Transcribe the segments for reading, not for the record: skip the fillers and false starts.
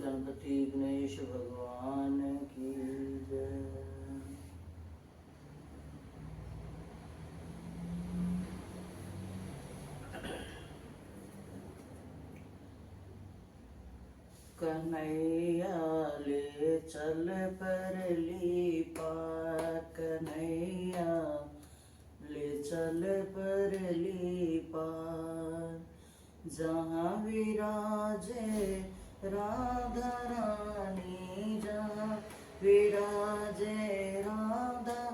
गणपति गणेश भगवान की जय। कन्हैया ले चल परली पार, कन्हैया ले चल परली पार, जहाँ विराजे राधा रानी, जहाँ विराजे राधा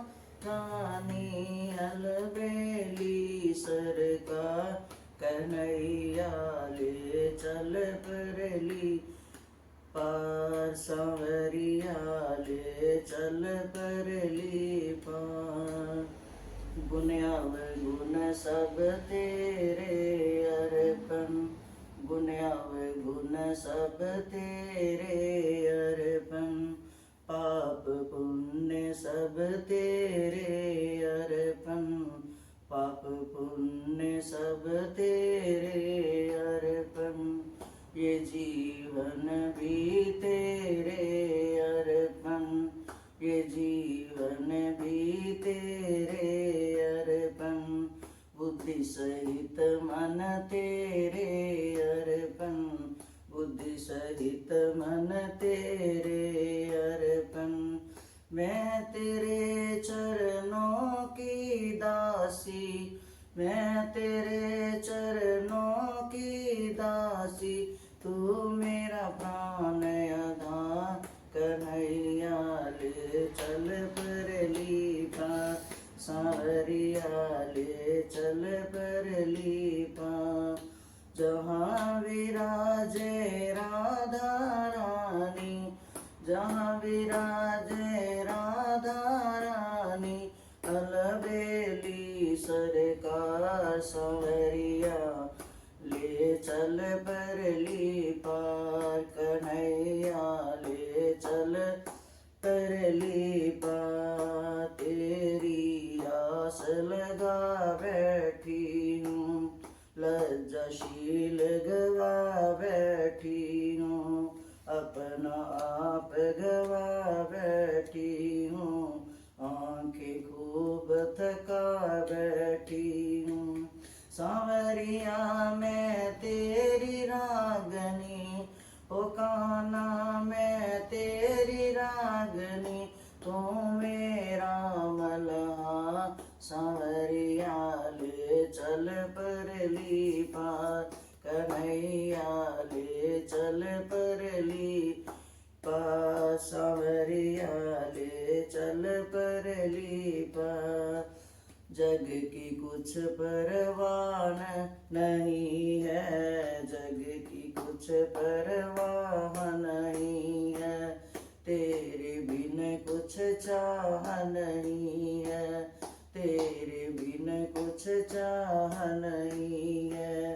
रानी, अलबेली सरकार, कन्हैया ले चल परली पार, सांवरिया ले चल परली पार, गुण अवगुण सब तेरे अर्पण, गुण अवगुण सब तेरे अर्पण, पाप पुण्य सब तेरे अर्पण, पाप पुण्य सब तेरे अर्पण, ये जीवन भी तेरे अर्पण, ये जीवन भी तेरे अर्पण, बुद्धि सहित मन तेरे अर्पण, बुद्धि सहित मन तेरे अर्पण, मैं तेरे चरणों की दासी, मैं तेरे चरणों की दासी, तू मेरा प्राण आधार, कन्हैया ले चल परली पार, सांवरिया ले चल परली पार, जहाँ विराजे राधा रानी, जहाँ विराजे राधा रानी, अलबेली सरकार, सांवरिया ले चल परली पार, कन्हैया ले चल परली पार, तेरी आस लगा बैठी हूँ, लज्जाशील गवा बैठी हूँ, अपना आप गवा बैठी हूँ, आंखें खूब थका बैठी हूँ, सांवरिया मैं तेरी रागनी, ओ कान्हा मैं तेरी रागनी, तू मेरा मल्हा, सांवरिया ले चल परली पार, कन्हैया ले चल परली पार, सांवरिया ले चल परली पार, जग की कुछ परवाह नहीं है, जग की कुछ परवाह नहीं है, तेरे बिन कुछ चाह नहीं है, तेरे बिन कुछ चाह नहीं है,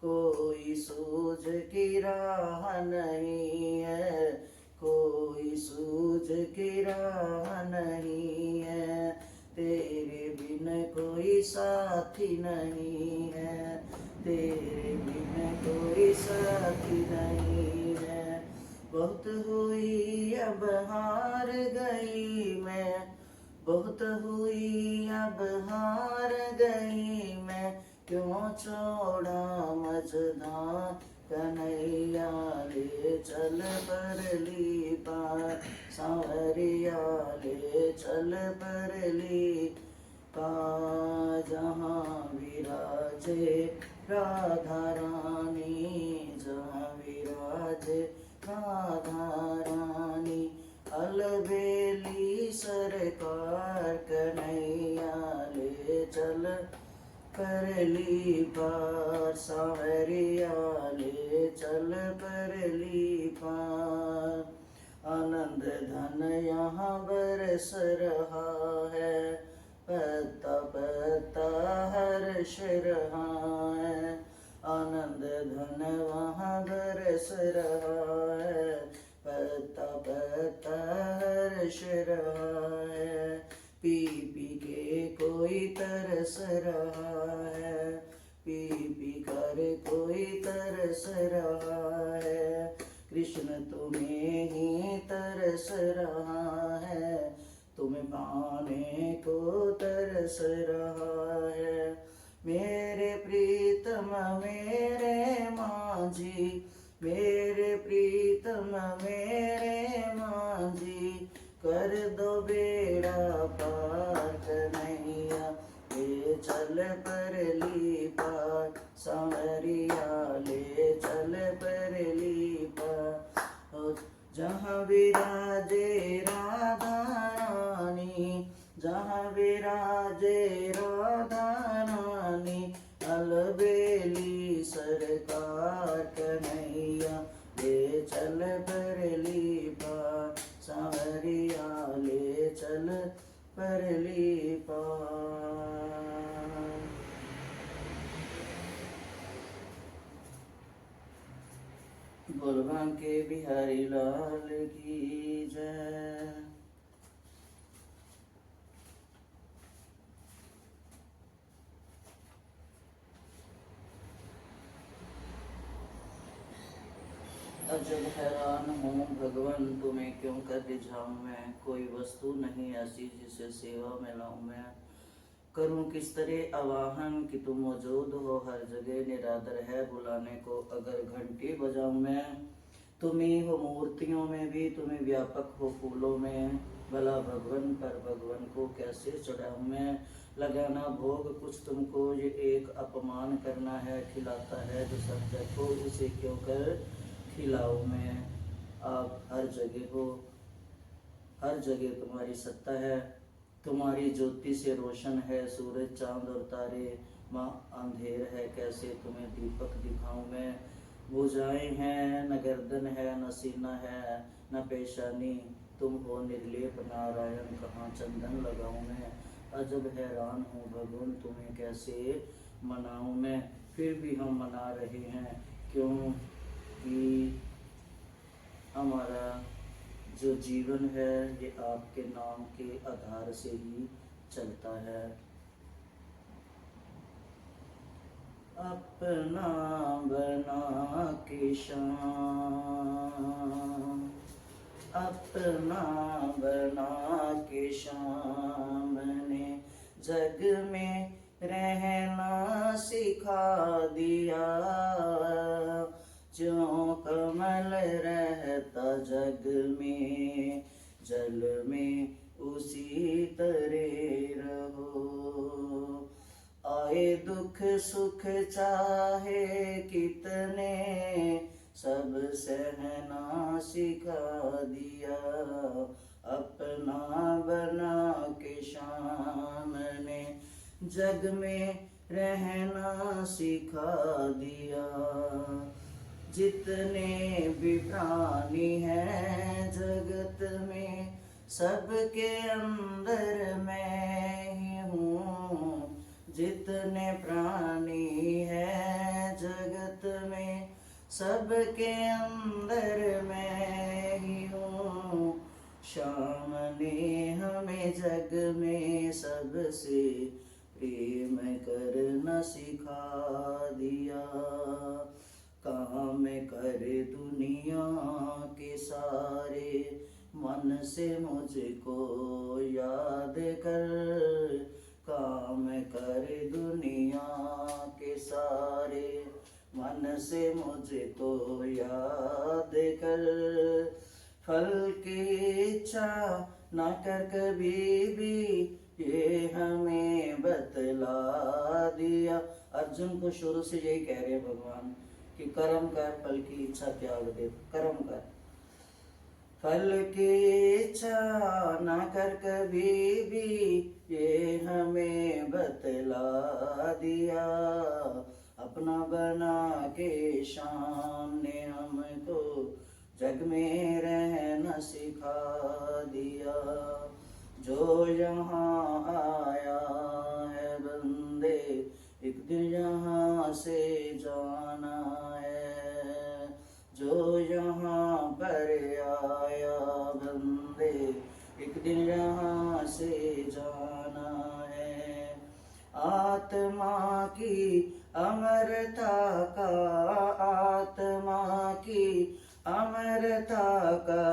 कोई सूझ की राह नहीं है, कोई सूझ की राह नहीं है, तेरे बिन कोई साथी नहीं है, तेरे बिन कोई साथी नहीं है, बहुत हुई अब हार गई मैं, बहुत हुई अब हार गई मैं, क्यों छोड़ा मझधार, कन्हैया ले चल परली पार, सांवरिया ले चल परली पार, जहाँ विराजे राधा रानी, जहाँ विराजे राधा रानी, अलबेली सरकार, कन्हैया ले चल परली पार, सांवरिया ले चल परली पार, आनंद धन यहाँ बरस रहा है, पत्ता पत्ता हर्ष रहा है, आनंद धन वहाँ बरस रहा है, पत्ता पत्ता हर्ष रहा है, पी पी के कोई तरस रहा है, पी पी कर कोई तरस रहा है, कृष्ण तुम्हें ही तरस रहा है, तुम्हें पाने को तरस रहा है। मेरे प्रीतम मेरे मांझी, मेरे प्रीतम मेरे मांझी, कर दो बेड़ा पार कन्हैया, ले चल परली पार, सांवरिया ले चल परली पार। जहाँ विराजे राधा रानी, जहाँ विराजे राधा रानी, अलबेली सरकार कन्हैया, ले चल परली पार, सांवरिया ले चल परली पार। बोलबा के बिहारी लाल की जय। अजब हैरान हूँ भगवान, तुम्हें क्यों कर रिझाऊं मैं, कोई वस्तु नहीं ऐसी जिसे सेवा में लाऊं मैं। करूं किस तरह आवाहन कि तुम मौजूद हो हर जगह, निरादर है बुलाने को अगर घंटी बजाऊं मैं। तुम ही हो मूर्तियों में भी, तुम्हें व्यापक हो फूलों में, भला भगवन पर भगवन को कैसे चढ़ाऊं मैं। लगाना भोग कुछ तुमको ये एक अपमान करना है, खिलाता है जो सब जग को उसे क्यों कर खिलाऊं मैं। आप हर जगह हो, हर जगह तुम्हारी सत्ता है, तुम्हारी ज्योति से रोशन है सूरज चांद और तारे। माँ अंधेर है कैसे तुम्हें दीपक दिखाऊं मैं। भुजाएं हैं न गर्दन है, न सीना है न पेशानी, तुम हो निर्लेप नारायण, कहाँ चंदन लगाऊं मैं। अजब हैरान हूँ भगवान, तुम्हें कैसे मनाऊं मैं। फिर भी हम मना रहे हैं क्योंकि हमारा जो जीवन है ये आपके नाम के आधार से ही चलता है। अपना बना के श्याम, अपना बना के श्याम ने जग में रहना सिखा दिया। ज्यों कमल रहता जग में, जल में उसी तरह रहो। आए दुख सुख चाहे कितने, सब सहना सिखा दिया। अपना बना के श्याम ने जग में रहना सिखा दिया। जितने भी प्राणी हैं जगत में, सबके अंदर मैं ही हूँ। जितने प्राणी हैं जगत में, सबके अंदर मैं ही हूँ। श्याम ने हमें जग में सबसे प्रेम करना सिखा दिया। काम कर दुनिया के सारे, मन से मुझको याद कर। काम कर दुनिया के सारे, मन से मुझको याद कर। फल की इच्छा न कर कभी भी, ये हमें बतला दिया। अर्जुन को शुरू से यही कह रहे हैं भगवान कि कर्म कर, फल की इच्छा त्याग दे, कर्म कर। फल की इच्छा न कर कभी भी, ये हमें बतला दिया। अपना बना के श्याम ने हमको जग में रहना सिखा दिया। जो यहाँ आया है बंदे, एक दिन यहाँ से जाना है। जो यहाँ पर आया बंदे, एक दिन यहाँ से जाना है। आत्मा की अमरता का, आत्मा की अमरता का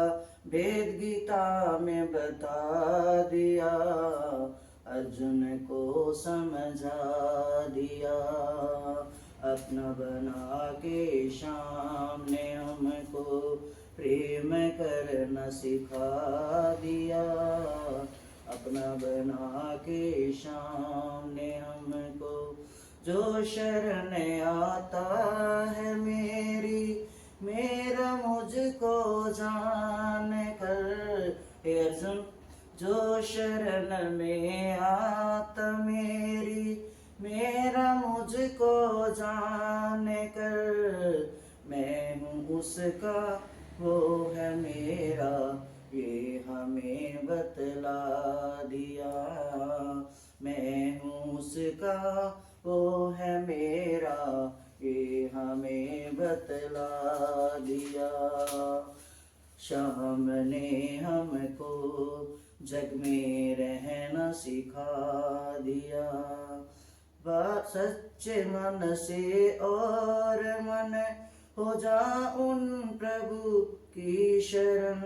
भेद गीता में बता दिया, अर्जुन को समझा दिया। अपना बना के श्याम ने हमको प्रेम करना सिखा दिया, अपना बना के श्याम ने हमको। जो शरण आता है मेरा मुझको जान कर। हे अर्जुन, जो शरण में आता मेरा मुझको जान कर। मैं हूँ उसका, वो है मेरा, ये हमें बतला दिया। मैं हूँ उसका, वो है मेरा, ये हमें बतला दिया। श्याम ने हमको जग में रहना सिखा दिया। बात सच्चे मन से और मन हो जा उन प्रभु की शरण।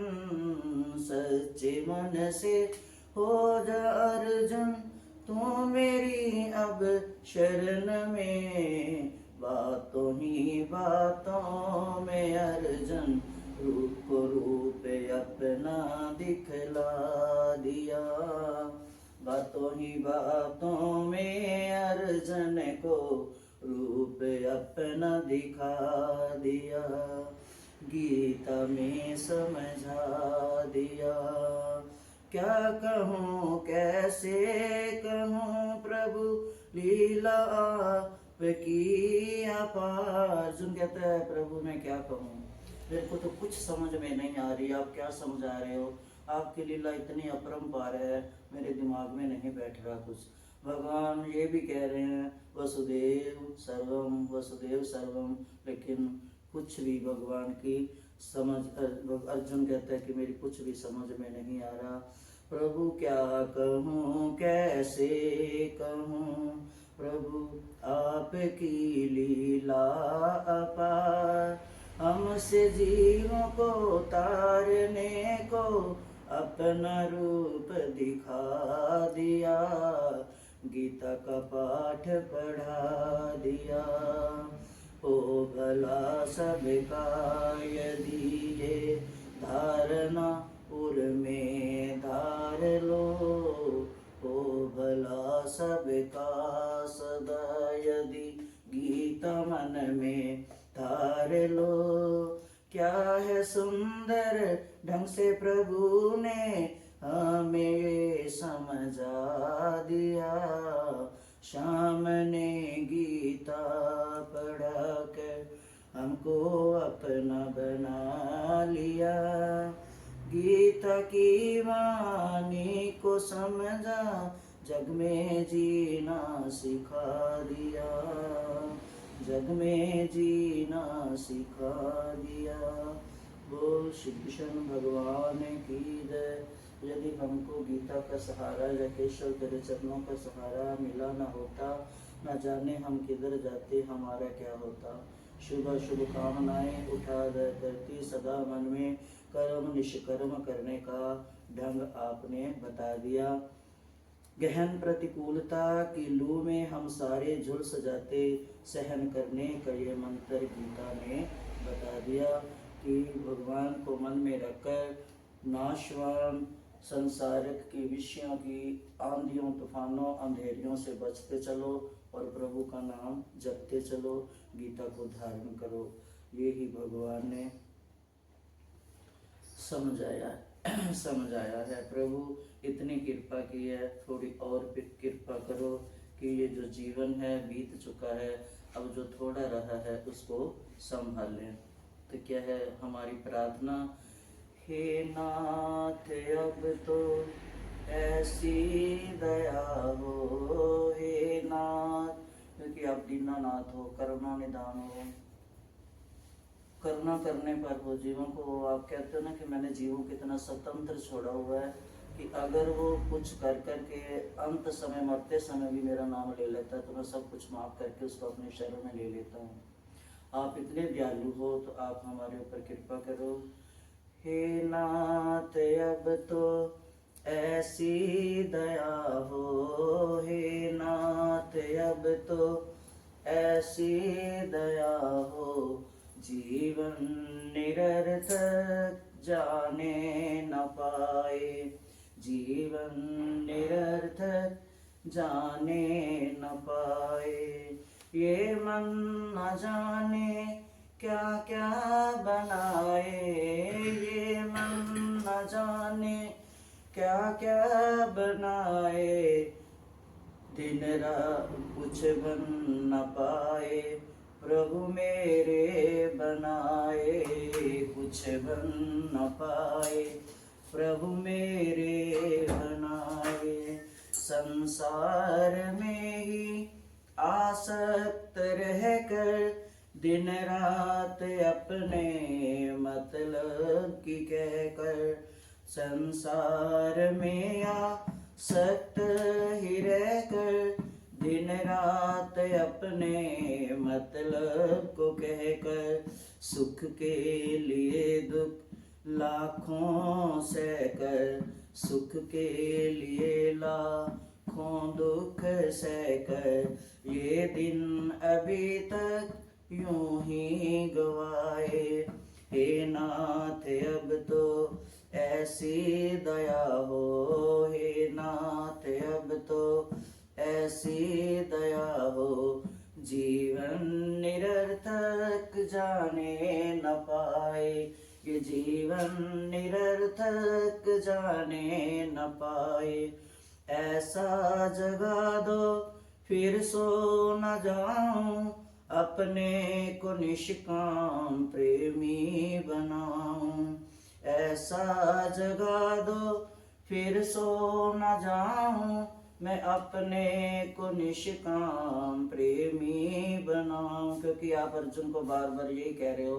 सच्चे मन से हो जा अर्जुन तू मेरी अब शरण में। बातों ही बातों में अर्जुन रूप को रूप अपना दिखला दिया। बातों ही बातों में अर्जुन को रूप अपना दिखा दिया। गीता में समझा दिया। क्या कहूँ कैसे कहूँ प्रभु लीला आपकी अपार। अर्जुन कहता है प्रभु मैं क्या कहूँ, मेरे को तो कुछ समझ में नहीं आ रही, आप क्या समझा रहे हो, आपकी लीला इतनी अपरंपार है, मेरे दिमाग में नहीं बैठ रहा कुछ। भगवान ये भी कह रहे हैं वसुदेव सर्वम, लेकिन कुछ भी भगवान की समझ। अर्जुन कहता है कि मेरी कुछ भी समझ में नहीं आ रहा। प्रभु क्या कहूँ कैसे कहूँ, प्रभु आपकी लीला अपार। हमसे जीवों को तारने को अपना रूप दिखा दिया। गीता का पाठ पढ़ा दिया। ओ भला सबका यदि ये धारणा उर में धार लो। ओ भला सबका सदा यदि गीता मन में धार लो। क्या है सुंदर ढंग से प्रभु ने हमें समझा दिया। श्याम ने गीता पढ़ा कर हमको अपना बना लिया। गीता की वाणी को समझा, जग में जीना सिखा दिया। जग में जीना सिखा दिया। बोल श्री कृष्ण भगवान की जय। यदि हमको गीता का सहारा या केशव तेरे चरणों का सहारा मिला न होता, न जाने हम किधर जाते, हमारा क्या होता। शुभ शुभ कामनाएं उठा करती सदा मन में, कर्म निष्कर्म करने का ढंग आपने बता दिया। गहन प्रतिकूलता की लू में हम सारे झुलस जाते, सहन करने का ये मंत्र गीता ने बता दिया कि भगवान को मन में रखकर नाशवान संसारिक के विषयों की आंधियों तूफानों अंधेरियों से बचते चलो और प्रभु का नाम जपते चलो, गीता को धारण करो। ये ही भगवान ने समझाया है। प्रभु इतनी कृपा की है, थोड़ी और कृपा करो कि ये जो जीवन है बीत चुका है, अब जो थोड़ा रहा है उसको संभाल लें। तो क्या है हमारी प्रार्थना, हे नाथ अब तो ऐसी दया हो, हे नाथ, क्योंकि आप दीनानाथ हो, करुणा निदान हो, करुणा करने पर हो जीवों को। आप कहते हो ना कि मैंने जीवों को इतना स्वतंत्र छोड़ा हुआ है कि अगर वो कुछ कर करके अंत समय मरते समय भी मेरा नाम ले लेता है तो मैं सब कुछ माफ करके उसको अपने शरण में ले लेता हूँ। आप इतने दयालु हो तो आप हमारे ऊपर कृपा करो। हे नाथ अब तो ऐसी दया हो, हे नाथ अब तो ऐसी दया हो, जीवन निरर्थक जाने न पाए, जीवन निरर्थक जाने न पाए। ये मन न जाने क्या क्या बनाए, ये मन न जाने क्या क्या बनाए, दिन रात कुछ बन न पाए, प्रभु मेरे बनाए कुछ बन न पाए, प्रभु मेरे बनाए। संसार में ही आसक्त रहकर दिन रात अपने मतलब की कहकर, संसार में आसक्त ही रहकर दिन रात अपने मतलब को कहकर, सुख के लिए दुख लाखों सहकर, सुख के लिए लाखों दुख सहकर, ये दिन अभी तक यूं ही गवाए। हे नाथ अब तो ऐसी दया हो, हे नाथ अब तो ऐसी दया हो, जीवन निरर्थक जाने न पाए, ये जीवन निरर्थक जाने न पाए। ऐसा जगा दो फिर सो न जाऊं, अपने को निष्काम प्रेमी बनाऊं। ऐसा जगा दो फिर सो न जाऊं, मैं अपने को निष्काम प्रेमी बनाऊं। क्योंकि आप अर्जुन को बार बार यही कह रहे हो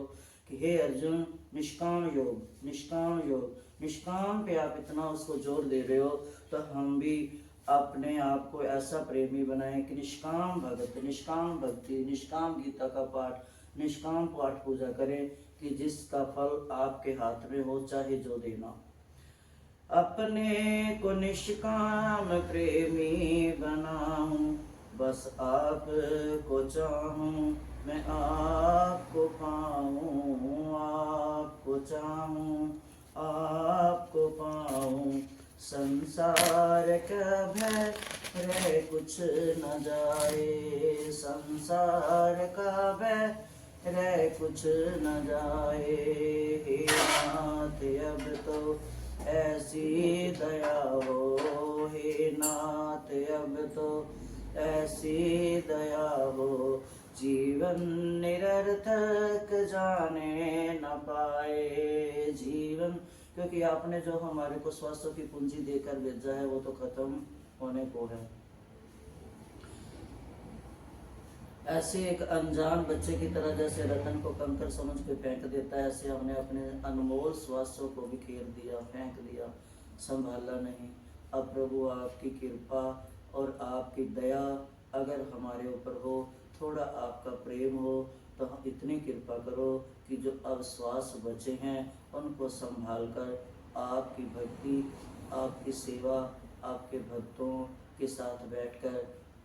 कि हे अर्जुन, निष्काम योग, निष्काम योग, निष्काम पे आप इतना उसको जोर दे रहे हो, तो हम भी अपने आप को ऐसा प्रेमी बनाएं कि निष्काम भगत, निष्काम भक्ति, निष्काम गीता का पाठ, निष्काम पाठ पूजा करें कि जिसका फल आपके हाथ में हो, चाहे जो देना। अपने को निष्काम प्रेमी बनाऊं, बस आप को चाहूं, मैं आपको पाऊं, आपको चाहूं, आपको पाऊं। संसार का भय रह कुछ न जाए, संसार का भय रह कुछ न जाए। हे नाथ अब तो ऐसी दया हो, हे नाथ अब तो ऐसी दया हो, जीवन निरर्थक जाने न पाए, जीवन। क्योंकि आपने जो हमारे को स्वास्थ्य की पूंजी देकर भेजा है वो तो खत्म होने को है। ऐसे एक अनजान बच्चे की तरह जैसे रतन को कंकर समझ के फेंक देता है, ऐसे हमने अपने अनमोल स्वास्थ्य को बिखेर दिया, फेंक दिया, संभाला नहीं। अब प्रभु आपकी कृपा और आपकी दया अगर हमारे ऊपर हो, थोड़ा आपका प्रेम हो, तो इतनी कृपा करो कि जो अब श्वास बचे हैं उनको संभाल कर आपकी भक्ति, आपकी सेवा, आपके भक्तों के साथ बैठकर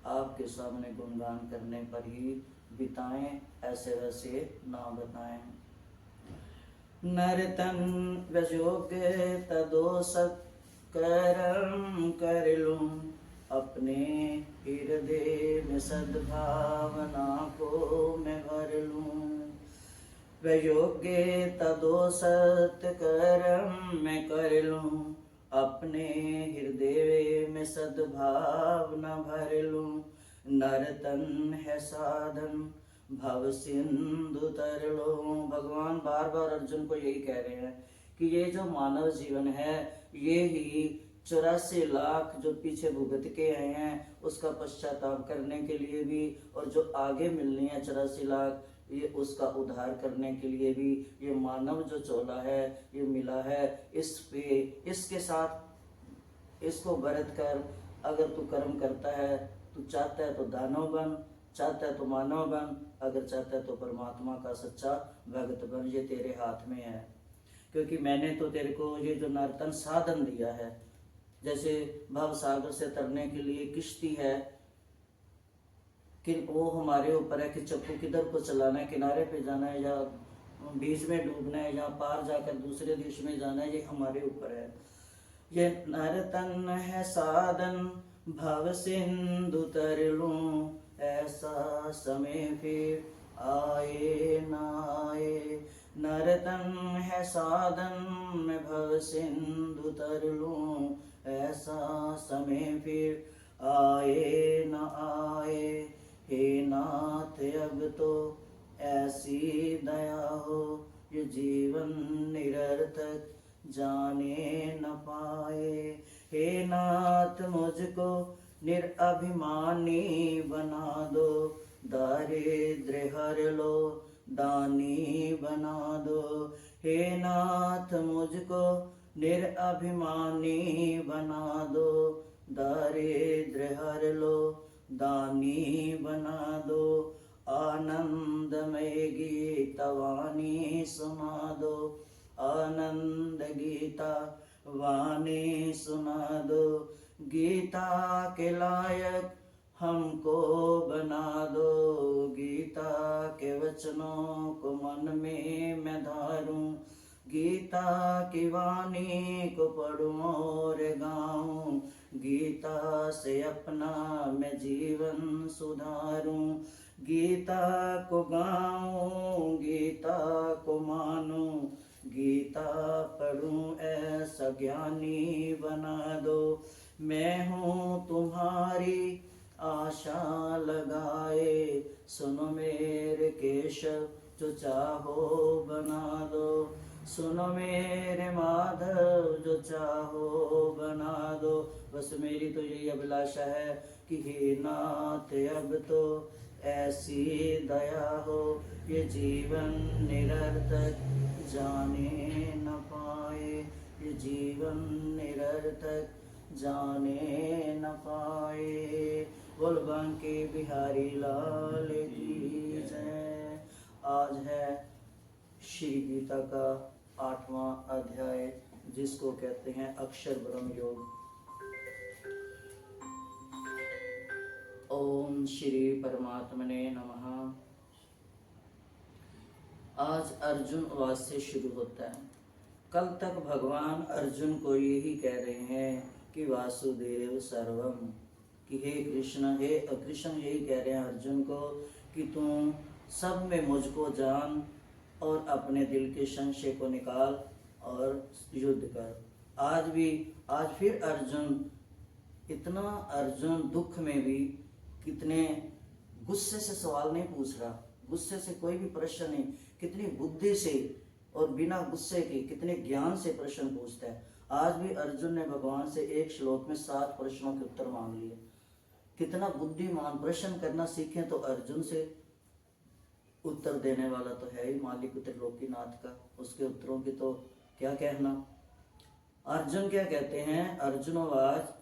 आपके सामने गुणगान करने पर ही बिताएं, ऐसे वैसे ना बताएं। नर्तन व्यजोग्य तदोष करम कर लूं, अपने हृदय में सद्भावना को मैं भर लूं। व्ययोग्य तदोषत करम मैं कर लूं, अपने हृदय में सद्भावना भर लूं। नर्तन है साधन भव सिंधु तर लो। भगवान बार बार अर्जुन को यही कह रहे हैं कि ये जो मानव जीवन है, ये ही 84 लाख जो पीछे भुगत के आए हैं उसका पश्चाताप करने के लिए भी, और जो आगे मिलनी है 84 लाख, ये उसका उद्धार करने के लिए भी ये मानव जो चोला है, ये मिला है। इस पे इसके साथ इसको बरत कर अगर तू कर्म करता है, तू चाहता है तो दानव बन, चाहता है तो मानव बन, अगर चाहता है तो परमात्मा का सच्चा भक्त बन। ये तेरे हाथ में है, क्योंकि मैंने तो तेरे को ये जो नर्तन साधन दिया है, जैसे भव सागर से तरने के लिए किश्ती है, कि वो हमारे ऊपर है कि चप्पू किधर को चलाना है, किनारे पे जाना है या बीच में डूबना है या पार जाकर दूसरे देश में जाना है, ये हमारे ऊपर है। ये नर्तन है साधन भव सिंधु तर लूं, ऐसा समय फिर आए न आए। नर्तन है साधन मैं भव सिंधु तर लूं, ऐसा समय फिर आए न आए। हे नाथ अब तो ऐसी दया हो, ये जीवन निरर्थक जाने न पाए। हे नाथ मुझको निरअभिमानी बना दो, दारिद्र्य हर लो दानी बना दो। हे नाथ मुझको निरअभिमानी बना दो, दारिद्र्य हर लो दानी बना दो। आनंदमय गीत वाणी सुना दो, आनंद गीता वाणी सुना दो। गीता के लायक हमको बना दो, गीता के वचनों को मन में मैं धारूं। गीता की वाणी को पढ़ूं और गाऊं, गीता से अपना मैं जीवन सुधारूं। गीता को गाऊं, गीता को मानूं, गीता पढ़ूं ऐसा ज्ञानी बना दो। मैं हूँ तुम्हारी आशा लगाए, सुनो मेरे केशव जो चाहो बना दो। सुनो मेरे माधव जो चाहो बना दो। बस मेरी तो यही अभिलाषा है कि हे नाथ अब तो ऐसी दया हो, ये जीवन निरर्थक जाने न पाए, ये जीवन निरर्थक जाने न पाए। बोल बांके बिहारी लाल की जय। आज है श्री गीता का 8वां अध्याय, जिसको कहते हैं अक्षर ब्रह्म योग। ओम श्री परमात्मने नमः। आज अर्जुन वास से शुरू होता है। कल तक भगवान अर्जुन को यही कह रहे हैं कि वासुदेव सर्वम, कि हे कृष्ण, हे कृष्ण यही कह रहे हैं अर्जुन को कि तुम सब में मुझको जान और अपने दिल के संशय को निकाल और युद्ध कर। आज फिर अर्जुन दुख में भी कितने गुस्से से सवाल नहीं पूछ रहा, गुस्से से कोई भी प्रश्न नहीं, कितनी बुद्धि से और बिना गुस्से के कितने ज्ञान से प्रश्न पूछता है। आज भी अर्जुन ने भगवान से एक श्लोक में 7 प्रश्नों के उत्तर मांग लिए। कितना बुद्धिमान, प्रश्न करना सीखें तो अर्जुन से उत्तर देने वाला तो है ही मालिक त्रिलोकीनाथ का, उसके उत्तरों की तो क्या कहना। अर्जुन क्या कहते हैं? अर्जुनोवाच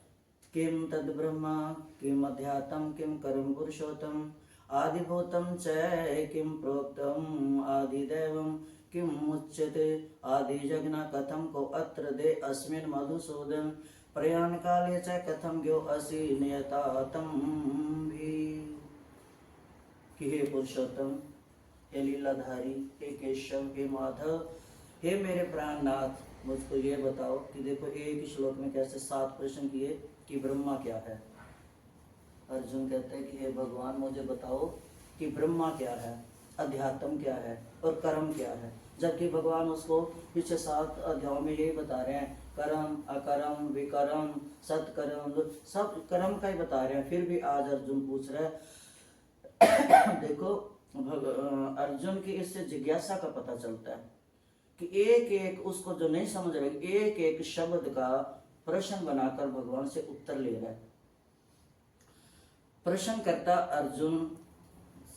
किम तद ब्रह्मा किम अध्यात्म किम कर्म पुरुषोत्तम आदिभूतम च किम प्रोक्तम आदिदैवम किम मुच्यते आदि जगना कथम को अत्र दे अस्मिन् मधुसूदन प्रयाण काले च कथम ज्ञो असि नियतातम भी। कि हे पुरुषोत्तम, हे लीलाधारी, हे केशव, हे माधव, हे मेरे प्राणनाथ, मुझको ये बताओ कि देखो एक ही श्लोक में कैसे 7 प्रश्न किए कि ब्रह्मा क्या है। अर्जुन कहते हैं कि हे भगवान, मुझे बताओ कि ब्रह्मा क्या है, अध्यात्म क्या है और कर्म क्या है। जबकि भगवान उसको पीछे 7 अध्यायों में यही बता रहे हैं, कर्म अकर्म विकर्म सत्कर्म, सब कर्म का ही बता रहे हैं। फिर भी आज अर्जुन पूछ रहा है देखो अर्जुन की इससे जिज्ञासा का पता चलता है कि एक एक उसको जो नहीं समझ रहे, एक एक शब्द का प्रश्न बनाकर भगवान से उत्तर ले रहा है। प्रश्न करता अर्जुन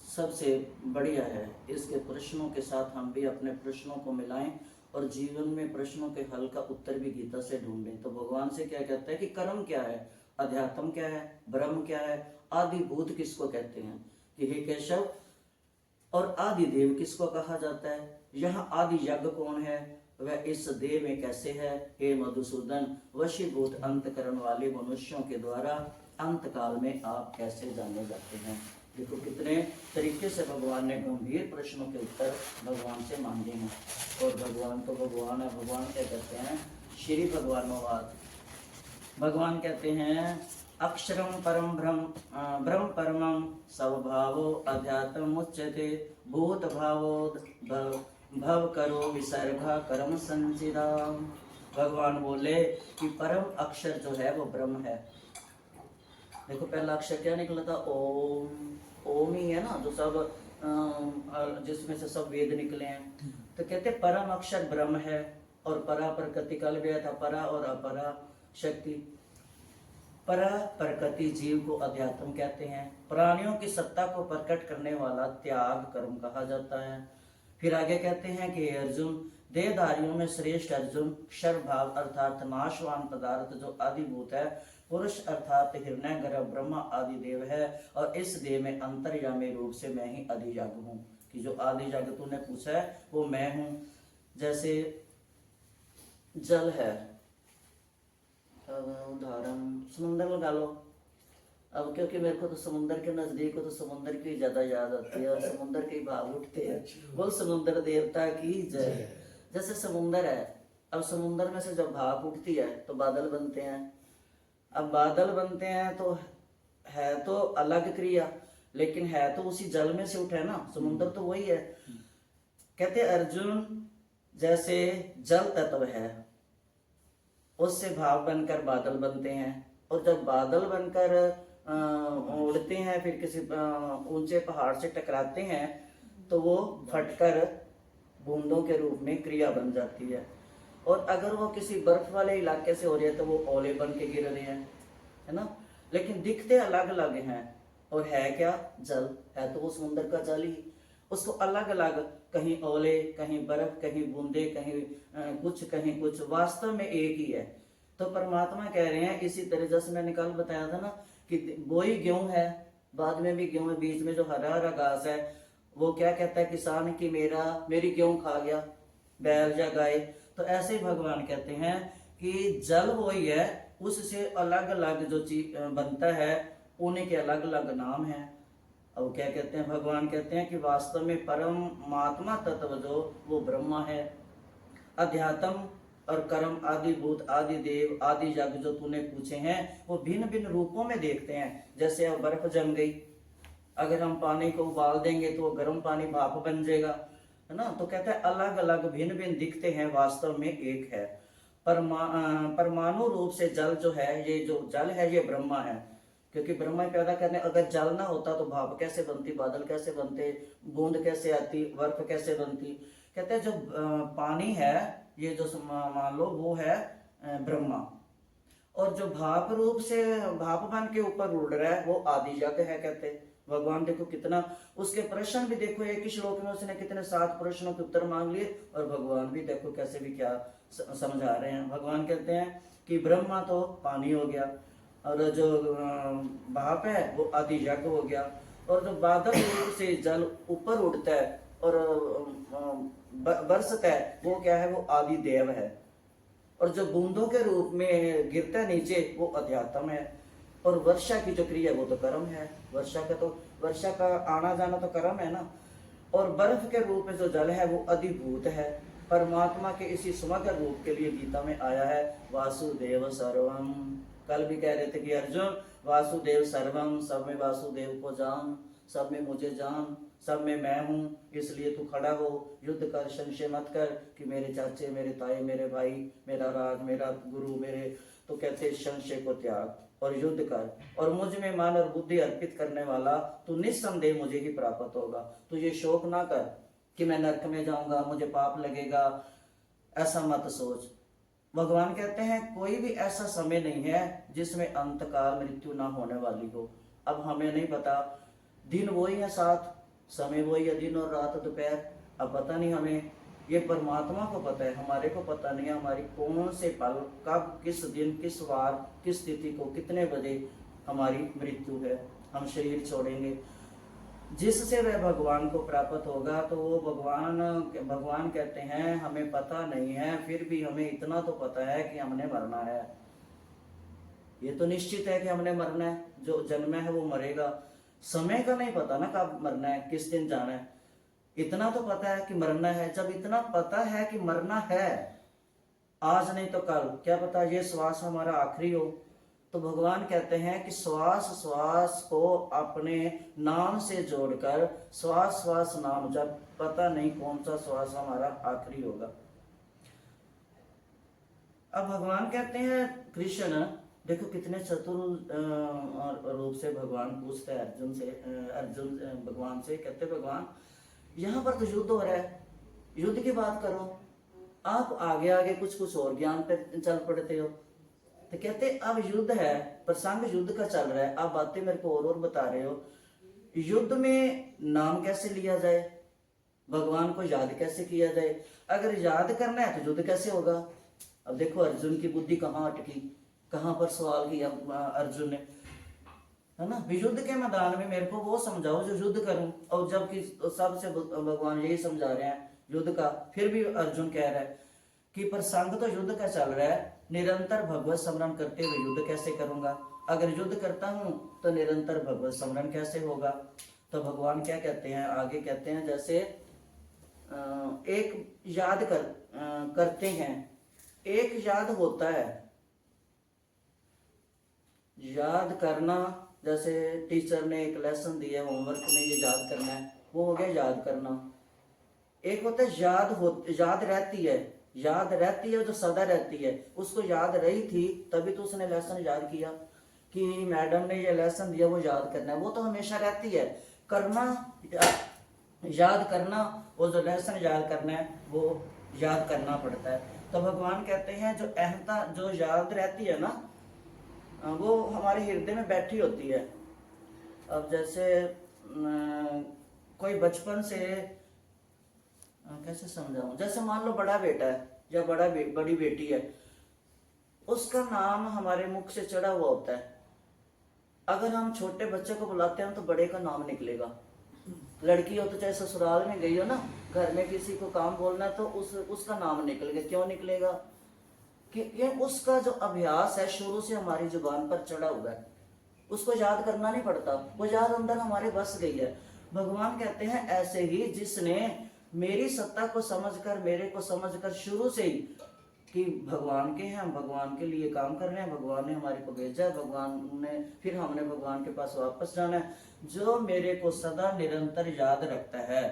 सबसे बढ़िया है। इसके प्रश्नों के साथ हम भी अपने प्रश्नों को मिलाएं और जीवन में प्रश्नों के हल का उत्तर भी गीता से ढूंढें। तो भगवान से क्या कहता है कि कर्म क्या है, अध्यात्म क्या है, ब्रह्म क्या है, आदिभूत किसको कहते हैं। कि हे केशव, और आदि देव किसको कहा जाता है, यहाँ आदि यज्ञ कौन है, वह इस देह में कैसे है। हे मधुसूदन, वशीभूत अंतकरण वाले मनुष्यों के द्वारा अंत काल में आप कैसे जाने जाते हैं। देखो कितने तरीके से भगवान ने गंभीर प्रश्नों के उत्तर भगवान से मांगे हैं। और भगवान तो भगवान है। भगवान क्या कहते हैं, श्री भगवानोवाद। भगवान कहते हैं अक्षरम परम ब्रह्म परमं स्वभावो अध्यात्म उच्यते भूत भावो भव करो विसर्गा कर्म संचिदा। भगवान बोले कि परम अक्षर जो है वो ब्रह्म है। देखो पहला अक्षर क्या निकला था, ओम। ओम ही है ना, जो सब जिसमें से सब वेद निकले हैं। तो कहते परम अक्षर ब्रह्म है। और परा प्रकृति कल भी था, परा और अपरा शक्ति। परा प्रकृति जीव को अध्यात्म कहते हैं। प्राणियों की सत्ता को प्रकट करने वाला त्याग कर्म कहा जाता है। फिर आगे कहते हैं कि अर्जुन, देहधारियों में श्रेष्ठ अर्जुन क्षर भाव अर्थात नाशवान पदार्थ जो आदिभूत है, पुरुष अर्थात हिरण्य गर्भ ब्रह्मा आदि देव है। और इस देह में अंतर्यामी रूप से मैं ही अधिजग हूँ। कि जो आदिजग तूने पूछा है वो मैं हूँ। जैसे जल है, उदाहरण समुद्र लगा लो। अब क्योंकि मेरे को तो समुद्र के नजदीक हो तो समुद्र की ज्यादा याद आती है और समुद्र के भाव उठते हैं। बोल समुद्र देवता की जय। जैसे समुद्र है, अब समुद्र में से जब भाप उठती है तो बादल बनते हैं। अब बादल बनते हैं तो है तो अलग क्रिया, लेकिन है तो उसी जल में से उठे ना, समुद्र तो वही है। कहते अर्जुन जैसे जल तत्व है उससे भाप बनकर बादल बनते हैं। और जब बादल बनकर उड़ते हैं फिर किसी ऊंचे पहाड़ से टकराते हैं तो वो फटकर बूंदों के रूप में क्रिया बन जाती है। और अगर वो किसी बर्फ वाले इलाके से हो रही है तो वो ओले बन के गिर रहे हैं, है ना। लेकिन दिखते अलग अलग हैं। और है क्या, जल है तो वो समुद्र का जल ही। उसको अलग अलग, कहीं ओले, कहीं बर्फ, कहीं बूंदे, कहीं कुछ, कहीं कुछ, वास्तव में एक ही है। तो परमात्मा कह रहे हैं इसी तरह, जैसे मैंने कल बताया था ना कि बोई गेहूं है, बाद में भी गेहूं है, बीच में जो हरा हरा घास है वो क्या कहता है किसान की मेरी गेहूं खा गया बैल या गाय। तो ऐसे ही भगवान कहते हैं कि जल वही है, उससे अलग अलग जो चीज बनता है उन्हीं के अलग अलग नाम है। अब क्या कहते हैं, भगवान कहते हैं कि वास्तव में परमात्मा तत्व जो वो ब्रह्मा है। अध्यात्म और कर्म आदि भूत आदि देव आदि यज्ञ जो तूने पूछे हैं वो भिन्न भिन्न रूपों में देखते हैं। जैसे अब बर्फ जम गई, अगर हम पानी को उबाल देंगे तो गर्म पानी भाप बन जाएगा, है ना। तो कहते हैं अलग अलग भिन्न भिन्न दिखते हैं, वास्तव में एक है। परमाणु रूप से जल जो है, ये जो जल है ये ब्रह्मा है। क्योंकि ब्रह्मा पैदा करने, अगर जल ना होता तो भाप कैसे बनती, बादल कैसे बनते, बूंद कैसे आती, बर्फ कैसे बनती। कहते हैं जो पानी है ये जो मान लो वो है ब्रह्मा। और जो भाप रूप से भाप बन के ऊपर उड़ रहा है वो आदि यज्ञ है। कहते भगवान देखो कितना, उसके प्रश्न भी देखो एक ही श्लोक में उसने कितने 7 प्रश्नों के उत्तर मांग लिए। और भगवान भी देखो कैसे भी क्या समझा रहे हैं। भगवान कहते हैं कि ब्रह्मा तो पानी हो गया, और जो भाप है वो आदि यज्ञ हो गया। और जो बादल रूप से जल ऊपर उड़ता है और बरसता है वो क्या है, वो आदि देव है। और जो बूंदों के रूप में गिरता है नीचे वो अध्यात्म है। और वर्षा की जो क्रिया वो तो कर्म है। वर्षा का आना जाना तो कर्म है ना। और बर्फ के रूप में जो जल है वो अधिभूत है। परमात्मा के इसी समग्र रूप के लिए गीता में आया है वासुदेव सर्वम। कल भी कह रहे थे कि अर्जुन वासुदेव सर्वम, सब में वासुदेव को जान, सब में मुझे जान, सब में मैं हूँ। इसलिए तू खड़ा हो, युद्ध कर, संशय मत कर कि मेरे चाचे, मेरे ताए, मेरे भाई, मेरा राज, मेरा गुरु, मेरे। तो कहते संशय को त्याग और युद्ध कर, और मुझ में मन और बुद्धि अर्पित करने वाला तू निस्संदेह मुझे ही प्राप्त होगा। तो ये शोक ना कर कि मैं नरक में जाऊंगा, मुझे पाप लगेगा, ऐसा मत सोच। भगवान कहते हैं कोई भी ऐसा समय नहीं है जिसमें अंतकाल मृत्यु ना होने वाली हो। अब हमें नहीं पता, दिन वही है 7, समय वही है दिन और रात दोपहर। अब पता नहीं हमें, ये परमात्मा को पता है, हमारे को पता नहीं है हमारी कौन से पल, कब, किस दिन, किस वार, किस तिथि को, कितने बजे हमारी मृत्यु है, हम शरीर छोड़ेंगे। जिससे वह भगवान को प्राप्त होगा। तो वो भगवान कहते हैं हमें पता नहीं है, फिर भी हमें इतना तो पता है कि हमने मरना है। ये तो निश्चित है कि हमने मरना है, जो जन्म है वो मरेगा। समय का नहीं पता ना कब मरना है, किस दिन जाना है। इतना तो पता है कि मरना है। जब इतना पता है कि मरना है, आज नहीं तो कल, क्या पता ये श्वास हमारा आखिरी हो। तो भगवान कहते हैं कि श्वास श्वास को अपने नाम से जोड़कर श्वास श्वास नाम जब, पता नहीं कौन सा श्वास हमारा आखिरी होगा। अब भगवान कहते हैं, कृष्ण देखो कितने चतुर रूप से भगवान पूछते हैं अर्जुन से, अर्जुन भगवान से कहते, भगवान यहाँ पर तो युद्ध हो रहा है, युद्ध की बात करो, आप आगे आगे कुछ कुछ और ज्ञान पे चल पड़ते हो। तो कहते अब युद्ध है, प्रसंग युद्ध का चल रहा है, आप बातें मेरे को और बता रहे हो। युद्ध में नाम कैसे लिया जाए, भगवान को याद कैसे किया जाए, अगर याद करना है तो युद्ध कैसे होगा। अब देखो अर्जुन की बुद्धि कहाँ अटकी, कहाँ पर सवाल किया अर्जुन ने, है ना। युद्ध के मैदान में मेरे को वो समझाओ जो युद्ध करूं, और जबकि सबसे भगवान यही समझा रहे हैं युद्ध का, फिर भी अर्जुन कह रहा है कि प्रसंग तो युद्ध का चल रहा है, निरंतर भगवत स्मरण करते हुए युद्ध कैसे करूंगा। अगर युद्ध करता हूं तो निरंतर भगवत स्मरण कैसे होगा। तो भगवान क्या कहते हैं, आगे कहते हैं, जैसे एक याद करते हैं, एक याद होता है, याद करना, जैसे टीचर ने एक लेसन दिया होमवर्क में ये याद करना है, वो हो गया याद करना। एक होता है याद रहती है, याद रहती है जो सदा रहती है, उसको याद रही थी तभी तो उसने लेसन याद किया कि मैडम ने ये लेसन दिया, वो याद करना है, वो तो हमेशा रहती है। करना, याद करना, वो जो लेसन याद करना है वो याद करना पड़ता है। तो भगवान कहते हैं जो अहंता जो याद रहती है ना, वो हमारे हृदय में बैठी होती है। अब जैसे कोई बचपन से, कैसे समझाऊं, जैसे मान लो बड़ा बेटा है या बड़ी बेटी है, उसका नाम हमारे मुख से चढ़ा हुआ होता है। अगर हम छोटे बच्चे को बुलाते हैं तो बड़े का नाम निकलेगा। लड़की हो तो चाहे ससुराल में गई हो ना, घर में किसी को काम बोलना है तो उसका नाम निकलेगा। क्यों निकलेगा, कि उसका जो अभ्यास है शुरू से हमारी जुबान पर चढ़ा हुआ है, उसको याद करना नहीं पड़ता, वो याद अंदर हमारे बस गई है। भगवान कहते हैं ऐसे ही जिसने मेरी सत्ता को समझकर, मेरे को समझकर शुरू से ही कि भगवान के हैं, हम भगवान के लिए काम कर रहे हैं, भगवान ने हमारे को भेजा है, भगवान ने, फिर हमने भगवान के पास वापस जाना है, जो मेरे को सदा निरंतर याद रखता है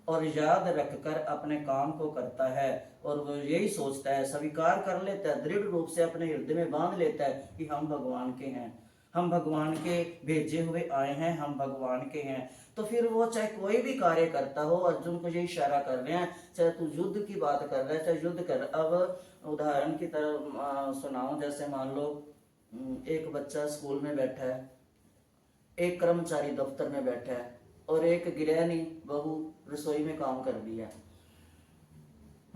और याद रखकर अपने काम को करता है, और वो यही सोचता है, स्वीकार कर लेता है, दृढ़ रूप से अपने हृदय में बांध लेता है कि हम भगवान के हैं, हम भगवान के भेजे हुए आए हैं, हम भगवान के हैं। तो फिर वो चाहे कोई भी कार्य करता हो, अर्जुन को यही इशारा कर रहे हैं, चाहे तू युद्ध की बात कर रहा है चाहे युद्ध कर। अब उदाहरण की तरह सुनाऊं, जैसे मान लो एक बच्चा स्कूल में बैठा है, एक कर्मचारी दफ्तर में बैठा है, और एक गृहिणी बहू रसोई में काम कर रही है।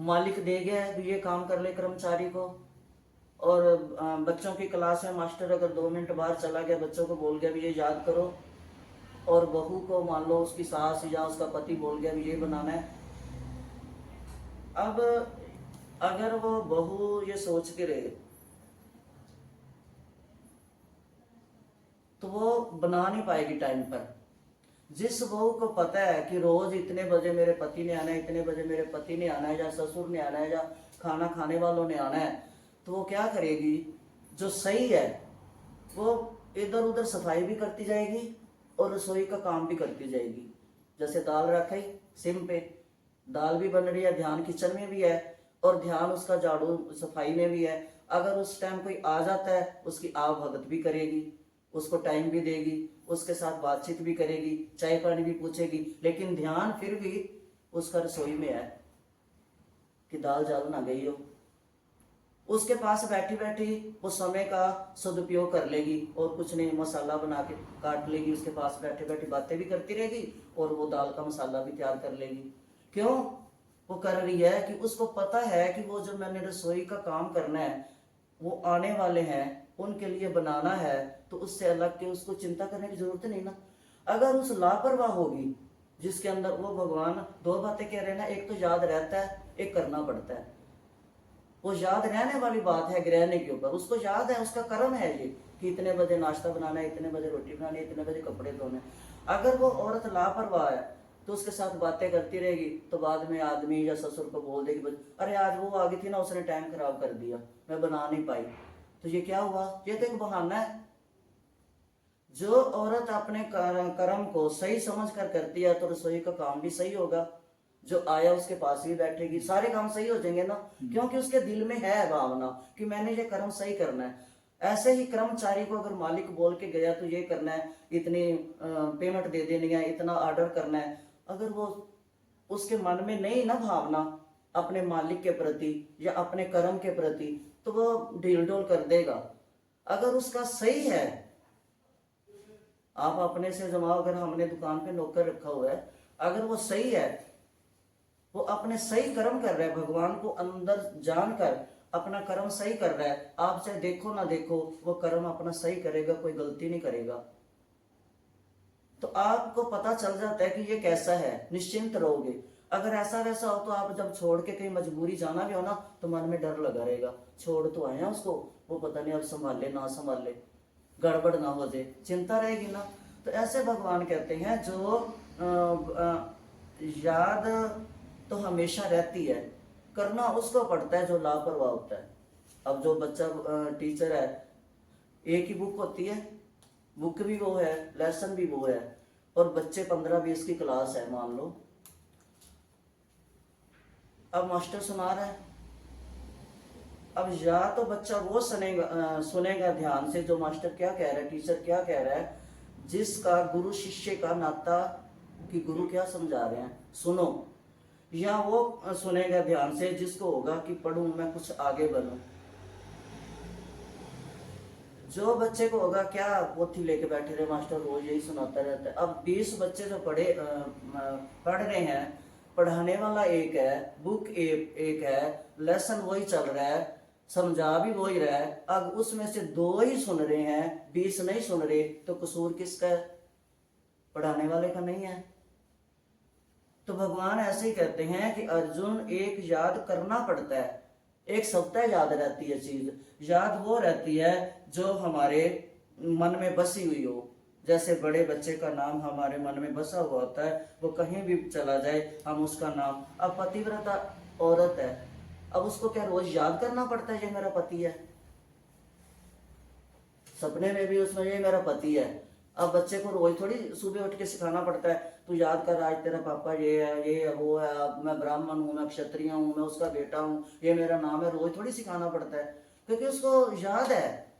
मालिक दे गया है ये काम कर ले कर्मचारी को, और बच्चों की क्लास में मास्टर अगर 2 मिनट बाहर चला गया, बच्चों को बोल गया भी ये याद करो, और बहू को मान लो उसकी सास या उसका पति बोल गया भी ये बनाना है। अब अगर वो बहू ये सोच के रहे तो वो बना नहीं पाएगी टाइम पर। जिस बहू को पता है कि रोज इतने बजे मेरे पति ने आना है, इतने बजे मेरे पति ने आना है, या ससुर ने आना है, या खाना खाने वालों ने आना है, तो वो क्या करेगी, जो सही है वो इधर उधर सफाई भी करती जाएगी और रसोई का काम भी करती जाएगी। जैसे दाल रखी सिम पे, दाल भी बन रही है, ध्यान किचन में भी है और ध्यान उसका झाड़ू सफाई में भी है। अगर उस टाइम कोई आ जाता है उसकी आव भगत भी करेगी, उसको टाइम भी देगी, उसके साथ बातचीत भी करेगी, चाय पानी भी पूछेगी, लेकिन ध्यान फिर भी उसका रसोई में है कि दाल जल ना गई हो। उसके पास बैठी बैठी वो समय का सदुपयोग कर लेगी और कुछ नहीं, मसाला बना के काट लेगी, उसके पास बैठे बैठे बातें भी करती रहेगी और वो दाल का मसाला भी तैयार कर लेगी। क्यों वो कर रही है कि उसको पता है कि वो जो मैंने रसोई का काम करना है, वो आने वाले हैं, उनके लिए बनाना है, तो उससे अलग के उसको चिंता करने की जरूरत नहीं ना। अगर उस लापरवाह होगी जिसके अंदर, वो भगवान दो बातें कह रहे हैं ना, एक तो याद रहता है, एक करना पड़ता है। वो याद रहने वाली बात है गृहिणी के ऊपर, उसको याद है, उसका कर्म है ये कि इतने बजे नाश्ता बनाना है, इतने बजे रोटी बनानी है, इतने बजे कपड़े धोने। अगर वो औरत लापरवाह है तो उसके साथ बातें करती रहेगी, तो बाद में आदमी या ससुर को बोल देगी, अरे आज वो आ गई थी ना, उसने टाइम खराब कर दिया, मैं बना नहीं पाई। तो ये क्या हुआ? ये तो एक बहाना है। जो औरत अपने कर्म को सही समझ कर करती है तो रसोई का काम भी सही होगा, जो आया उसके पास भी बैठेगी, सारे काम सही हो जाएंगे ना, क्योंकि उसके दिल में है भावना कि मैंने ये कर्म सही करना है। ऐसे ही कर्मचारी को अगर मालिक बोल के गया तो ये करना है, इतनी पेमेंट दे देनी है, इतना ऑर्डर करना है, अगर वो उसके मन में नहीं ना भावना अपने मालिक के प्रति या अपने कर्म के प्रति, तो वो ढील ढोल कर देगा। अगर उसका सही है, आप अपने से जमाओ, अगर हमने दुकान पे नौकर रखा हुआ है, अगर वो सही है, वो अपने सही कर्म कर रहा है, भगवान को अंदर जानकर अपना कर्म सही कर रहा है, आप चाहे देखो ना देखो, वो कर्म अपना सही करेगा, कोई गलती नहीं करेगा। तो आपको पता चल जाता है कि ये कैसा है, निश्चिंत रहोगे। अगर ऐसा वैसा हो तो आप जब छोड़ के कहीं मजबूरी जाना भी हो ना, तो मन में डर लगा रहेगा, छोड़ तो आए हैं उसको, वो पता नहीं अब संभाले ना संभाले, गड़बड़ ना हो जाए, चिंता रहेगी ना। तो ऐसे भगवान कहते हैं जो याद तो हमेशा रहती है, करना उसको पड़ता है जो लापरवाह होता है। अब जो बच्चा टीचर है, एक ही बुक होती है, बुक भी वो है, लेसन भी वो है, और बच्चे 15-20 की क्लास है मान लो। अब मास्टर सुना रहा है, अब या तो बच्चा वो सुनेगा ध्यान से जो मास्टर क्या कह रहा है, टीचर क्या कह रहा है, जिसका गुरु शिष्य का नाता कि गुरु क्या समझा रहे हैं सुनो, या वो सुनेगा ध्यान से जिसको होगा कि पढ़ूं मैं, कुछ आगे बढ़ूं। जो बच्चे को होगा क्या पोथी लेके बैठे रहे, मास्टर रोज यही सुनाता रहता है। अब 20 बच्चे जो पढ़ रहे हैं, पढ़ाने वाला एक है, बुक एक है, लेसन वही चल रहा है, समझा भी वही रहा है, अब उसमें से 2 ही सुन रहे हैं, 20 नहीं सुन रहे, तो कसूर किसका है? पढ़ाने वाले का नहीं है। तो भगवान ऐसे ही कहते हैं कि अर्जुन, एक याद करना पड़ता है, एक सप्ताह याद रहती है चीज, याद वो रहती है जो हमारे मन में बसी हुई हो। जैसे बड़े बच्चे का नाम हमारे मन में बसा हुआ होता है, वो कहीं भी चला जाए हम उसका नाम, अब पतिव्रता औरत है, अब उसको क्या रोज याद करना पड़ता है ये मेरा पति है, सपने में भी उसमें ये मेरा पति है। अब बच्चे को रोज थोड़ी सुबह उठ के सिखाना पड़ता है, तू याद कर आज तेरा पापा ये है वो है, अब मैं ब्राह्मण हूँ, मैं क्षत्रिय हूँ, मैं उसका बेटा हूँ, ये मेरा नाम है, रोज थोड़ी सिखाना पड़ता है, क्योंकि उसको याद है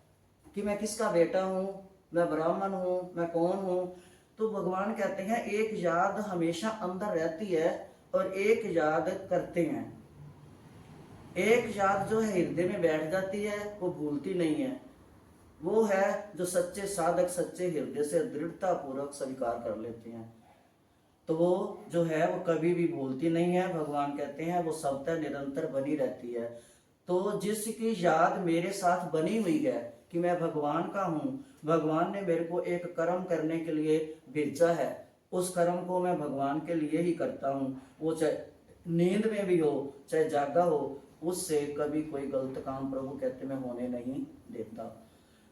कि मैं किसका बेटा हूँ, मैं ब्राह्मण हूँ, मैं कौन हूँ। तो भगवान कहते हैं एक याद हमेशा अंदर रहती है और एक याद करते हैं। एक याद जो है हृदय में बैठ जाती है, वो भूलती नहीं है, वो है जो सच्चे साधक सच्चे हृदय से दृढ़ता पूर्वक स्वीकार कर लेते हैं। तो वो जो है वो कभी भी भूलती नहीं है, भगवान कहते हैं वो सदा निरंतर बनी रहती है। तो जिसकी याद मेरे साथ बनी हुई है कि मैं भगवान का हूँ, भगवान ने मेरे को एक कर्म करने के लिए भेजा है, उस कर्म को मैं भगवान के लिए ही करता हूँ, वो चाहे नींद में भी हो चाहे जागा हो, उससे कभी कोई गलत काम प्रभु कहते मैं होने नहीं देता।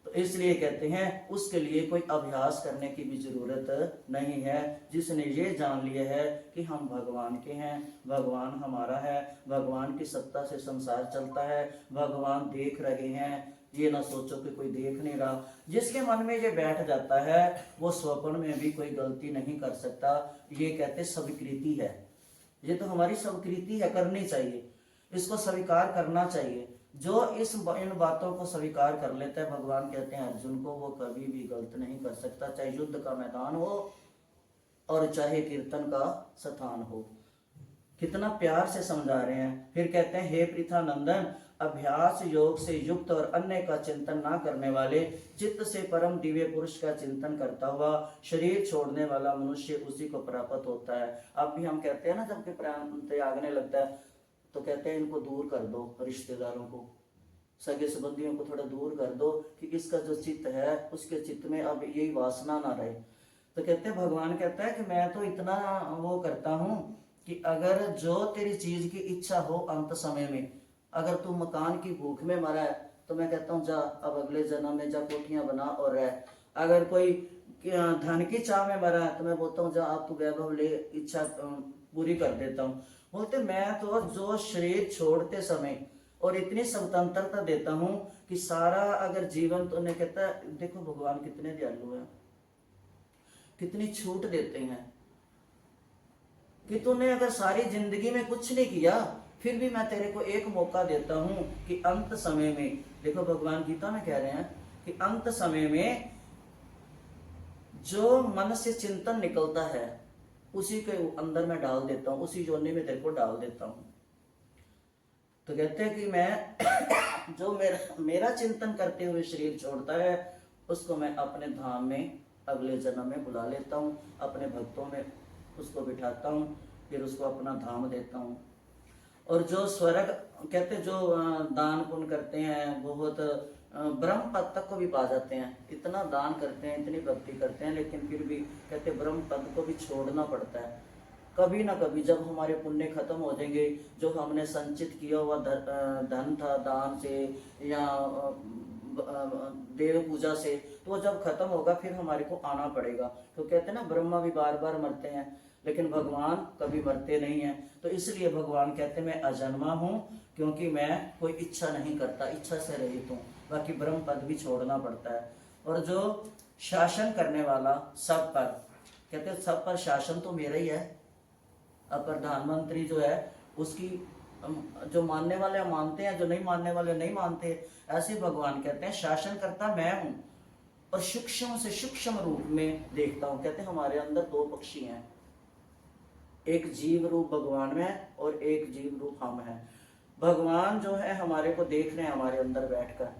तो इसलिए कहते हैं उसके लिए कोई अभ्यास करने की भी जरूरत नहीं है। जिसने ये जान लिया है कि हम भगवान के हैं, भगवान हमारा है, भगवान की सत्ता से संसार चलता है, भगवान देख रहे हैं, ये ना सोचो कि कोई देख नहीं रहा। जिसके मन में ये बैठ जाता है वो स्वप्न में भी कोई गलती नहीं कर सकता। ये कहते स्वीकृति है, ये तो हमारी स्वीकृति है, करनी चाहिए, इसको स्वीकार करना चाहिए। जो इन बातों को स्वीकार कर लेता है, भगवान कहते हैं अर्जुन को, वो कभी भी गलत नहीं कर सकता, चाहे युद्ध का मैदान हो और चाहे कीर्तन का स्थान हो। कितना प्यार से समझा रहे हैं। फिर कहते हैं हे पृथानंदन, अभ्यास योग से युक्त और अन्य का चिंतन ना करने वाले, चित्त से परम दिव्य पुरुष का चिंतन करता हुआ शरीर छोड़ने वाला मनुष्य उसी को प्राप्त होता है। अब भी हम कहते हैं ना, जब प्राण त्यागने लगता है तो कहते हैं इनको दूर कर दो, रिश्तेदारों को, सगे संबंधियों को थोड़ा दूर कर दो कि इसका जो चित्त है उसके चित्त में अब यही वासना ना रहे। तो कहते हैं, भगवान कहता है कि मैं तो इतना वो करता हूँ कि अगर जो तेरी चीज की इच्छा हो अंत समय में, अगर तू मकान की भूख में मरा है तो मैं कहता हूँ जा अब अगले जन्म में जा कोठियां बना और रह। अगर कोई धन की चाह में मरा है तो मैं बोलता हूँ जा अब तू वैभव ले, इच्छा पूरी कर देता हूँ। बोलते मैं तो जो शरीर छोड़ते समय और इतनी स्वतंत्रता देता हूँ कि सारा अगर जीवन, तो उन्हें कहता है देखो भगवान कितने दयालु हैं, कितनी छूट देते हैं कि तूने अगर सारी जिंदगी में कुछ नहीं किया फिर भी मैं तेरे को एक मौका देता हूं कि अंत समय में, देखो भगवान गीता में कह रहे हैं कि अंत समय में जो मन से चिंतन निकलता है उसी के अंदर मैं डाल देता हूं, उसी योनि में तेरे को डाल देता हूं। तो कहते हैं कि मैं जो मेरा चिंतन करते हुए शरीर छोड़ता है उसको मैं अपने धाम में अगले जन्म में बुला लेता हूँ, अपने भक्तों में उसको बिठाता हूँ, फिर उसको अपना धाम देता हूँ। और जो स्वर्ग कहते जो दान पुण्य करते हैं बहुत ब्रह्म पद तक को भी पा जाते हैं, इतना दान करते हैं, इतनी भक्ति करते हैं, लेकिन फिर भी कहते ब्रह्म पद को भी छोड़ना पड़ता है। कभी ना कभी जब हमारे पुण्य खत्म हो जाएंगे, जो हमने संचित किया हुआ धन था दान से या देव पूजा से, तो जब खत्म होगा फिर हमारे को आना पड़ेगा। तो कहते हैं ना ब्रह्मा भी बार बार मरते हैं लेकिन भगवान कभी मरते नहीं हैं। तो इसलिए भगवान कहते हैं मैं अजन्मा हूँ क्योंकि मैं कोई इच्छा नहीं करता, इच्छा से रहित हूँ। बाकी ब्रह्म पद भी छोड़ना पड़ता है। और जो शासन करने वाला सब पर, कहते हैं सब पर शासन तो मेरा ही है। अब प्रधानमंत्री जो है उसकी जो मानने वाले मानते हैं, जो नहीं मानने वाले नहीं मानते। ऐसे भगवान कहते हैं शासन करता मैं हूं और सूक्ष्म से सूक्ष्म रूप में देखता हूं। कहते हैं हमारे अंदर दो पक्षी हैं, एक जीव रूप भगवान में और एक जीव रूप हम हैं। भगवान जो है हमारे को देख रहे हैं हमारे अंदर बैठकर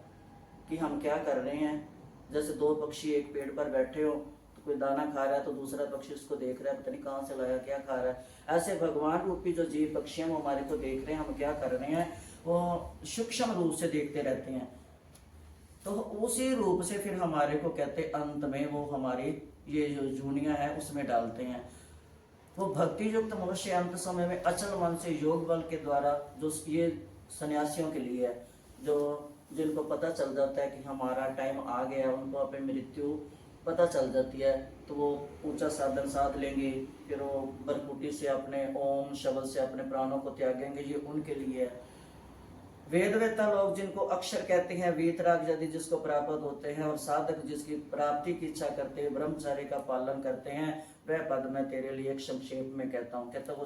कि हम क्या कर रहे हैं। जैसे दो पक्षी एक पेड़ पर बैठे हो, तो कोई दाना खा रहा है तो दूसरा पक्षी उसको देख रहा है, पता नहीं कहाँ से लाया क्या खा रहा है। ऐसे भगवान रूपी जो जीव पक्षी हैं वो हमारे को देख रहे हैं हम क्या कर रहे हैं, वो सूक्ष्म रूप से देखते रहते हैं। तो उसी रूप से फिर हमारे को कहते अंत में वो हमारी ये जो जूनिया है उसमें डालते हैं। वो भक्ति युक्त मनुष्य अंत समय में अचल मन से योग बल के द्वारा, जो ये सन्यासियों के लिए है, जो जिनको पता चल जाता है कि हमारा टाइम आ गया, उनको अपनी मृत्यु पता चल जाती है, तो वो ऊंचा साधन साध लेंगे, फिर वो बरकुटी से अपने ओम शब्द से अपने प्राणों को त्यागेंगे। ये उनके लिए है। वेदवेत्ता लोग जिनको अक्षर कहते हैं, वीतराग यदि जिसको प्राप्त होते हैं, और साधक जिसकी प्राप्ति की इच्छा करते हैं, ब्रह्मचर्य का पालन करते हैं, वह पद मैं तेरे लिए एक संक्षेप में कहता हूँ। कहता वो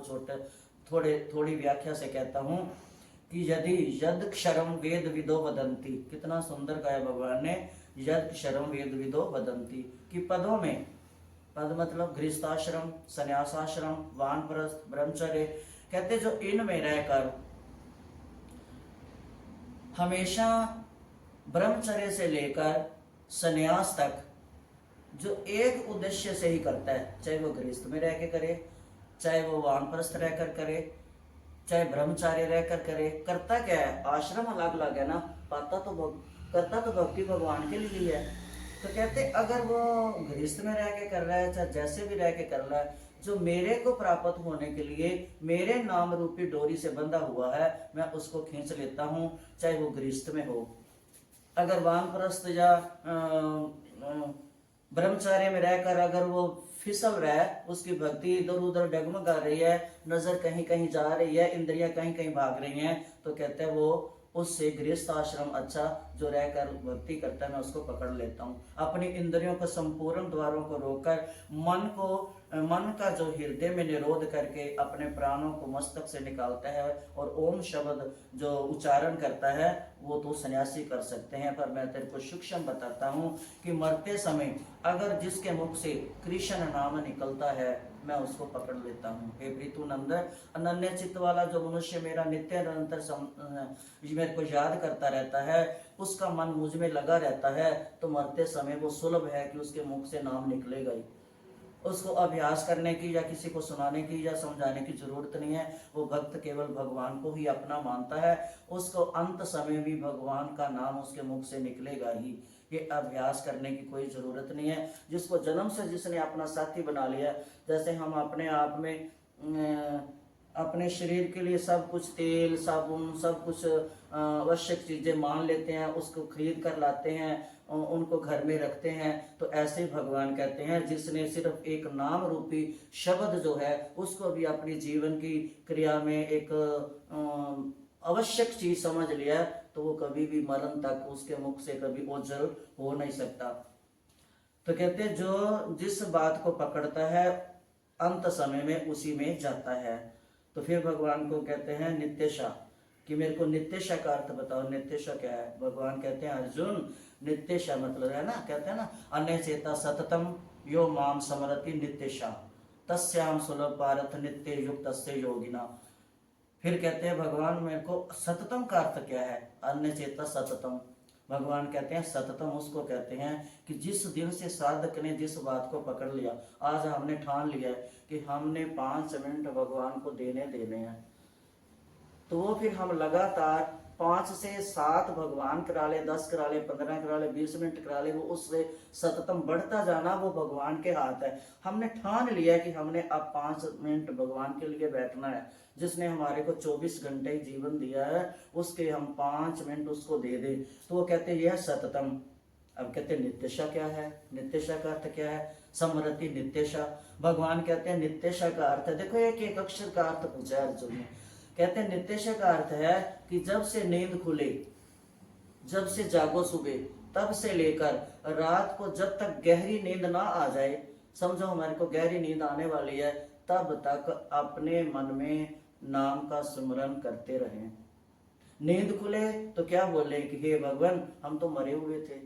थोड़ी व्याख्या से कहता हूँ कि यदि यद क्षरम वेद विदो वदंती, कितना सुंदर गाया भगवान ने, यद क्षरम वेद विदो वदंती, कि पदों में, पद मतलब गृहस्थाश्रम, संन्यासाश्रम, वानप्रस्थ, ब्रह्मचर्य, कहते जो इनमें रहकर हमेशा ब्रह्मचर्य से लेकर संन्यास तक जो एक उद्देश्य से ही करता है, चाहे वो गृहस्थ में रह के करे, चाहे वो वानप्रस्थ रहकर करे, चाहे ब्रह्मचार्य रहकर करे, करता क्या है, आश्रम अलग अलग है ना, पाता तो करता तो भक्ति भगवान के लिए है। तो कहते अगर वो गृहस्थ में रह के कर रहा है, चाहे जैसे भी रह के कर रहा है, जो मेरे को प्राप्त होने के लिए मेरे नाम रूपी डोरी से बंधा हुआ है, मैं उसको खींच लेता हूँ, चाहे वो गृहस्थ में हो। अगर वानप्रस्थ या ब्रह्मचार्य में रहकर अगर वो फिसल रहा है, उसकी भक्ति इधर उधर डगमगा रही है, नजर कहीं कहीं जा रही है, इंद्रियां कहीं कहीं भाग रही हैं, तो कहते हैं वो उससे गृहस्थ आश्रम अच्छा, जो रहकर भक्ति करता है मैं उसको पकड़ लेता हूँ। अपनी इंद्रियों को संपूर्ण द्वारों को रोककर मन का जो हृदय में निरोध करके अपने प्राणों को मस्तक से निकालता है और ओम शब्द जो उच्चारण करता है, वो तो सन्यासी कर सकते हैं। पर मैं तेरे को सूक्ष्म बताता हूँ कि मरते समय अगर जिसके मुख से कृष्ण नाम निकलता है, मैं उसको पकड़ लेता हूँ। हे प्रीतु नंदन, अनन्य चित्त वाला जो मनुष्य मेरा नित्य निरंतर मेरे को याद करता रहता है, उसका मन मुझ में लगा रहता है, तो मरते समय वो सुलभ है कि उसके मुख से नाम निकलेगा ही। उसको अभ्यास करने की या किसी को सुनाने की या समझाने की जरूरत नहीं है। वो भक्त केवल भगवान को ही अपना मानता है, उसको अंत समय भी भगवान का नाम उसके मुख से निकलेगा ही। ये अभ्यास करने की कोई जरूरत नहीं है। जिसको जन्म से जिसने अपना साथी बना लिया, जैसे हम अपने आप में अपने शरीर के लिए सब कुछ तेल साबुन सब कुछ आवश्यक चीजें मान लेते हैं, उसको खरीद कर लाते हैं, उनको घर में रखते हैं, तो ऐसे ही भगवान कहते हैं जिसने सिर्फ एक नाम रूपी शब्द जो है उसको भी अपनी जीवन की क्रिया में एक आवश्यक चीज समझ लिया, तो वो कभी भी मरण तक उसके मुख से कभी ओझल हो नहीं सकता। तो कहते हैं जो जिस बात को पकड़ता है अंत समय में उसी में जाता है। तो फिर भगवान को कहते हैं नित्यशा, कि मेरे को नित्यशा का अर्थ बताओ। नित्यशा क्या है? भगवान कहते हैं अर्जुन, नित्यशा मतलब है ना, कहते हैं ना अन्य चेता सततम यो माम समरति नित्यशा तस्याम सुलभ पारथ नित्य युक्त योगिना। फिर कहते हैं भगवान मेरे को सततम का अर्थ क्या है? अन्य चेता सततम। भगवान कहते हैं सततम उसको कहते हैं कि जिस दिन से साधक ने जिस बात को पकड़ लिया, आज हमने ठान लिया है कि हमने 5 मिनट भगवान को देने हैं, तो वो फिर हम लगातार 5 से 7 भगवान करा ले, 10 करा ले, 15 करा ले, 20 मिनट करा ले, वो उससे सततम बढ़ता जाना वो भगवान के हाथ है। हमने ठान लिया कि हमने अब 5 मिनट भगवान के लिए बैठना है। जिसने हमारे को 24 घंटे ही जीवन दिया है उसके हम 5 मिनट उसको दे दे, तो वो कहते हैं यह सततम। अब कहते हैं नित्यशा क्या है? नित्यशा का अर्थ क्या है? समरति नित्यशा। भगवान कहते हैं नित्यशा का अर्थ है, देखो एक एक अक्षर का अर्थ पूछा है अर्जुन ने। कहते हैं नित्यशा का अर्थ है कि जब से नींद खुले, जब से जागो सुबह, तब से लेकर रात को जब तक गहरी नींद ना आ जाए, समझो हमारे को गहरी नींद आने वाली है, तब तक अपने मन में नाम का स्मरण करते रहें। नींद खुले तो क्या बोले कि हे भगवान हम तो मरे हुए थे,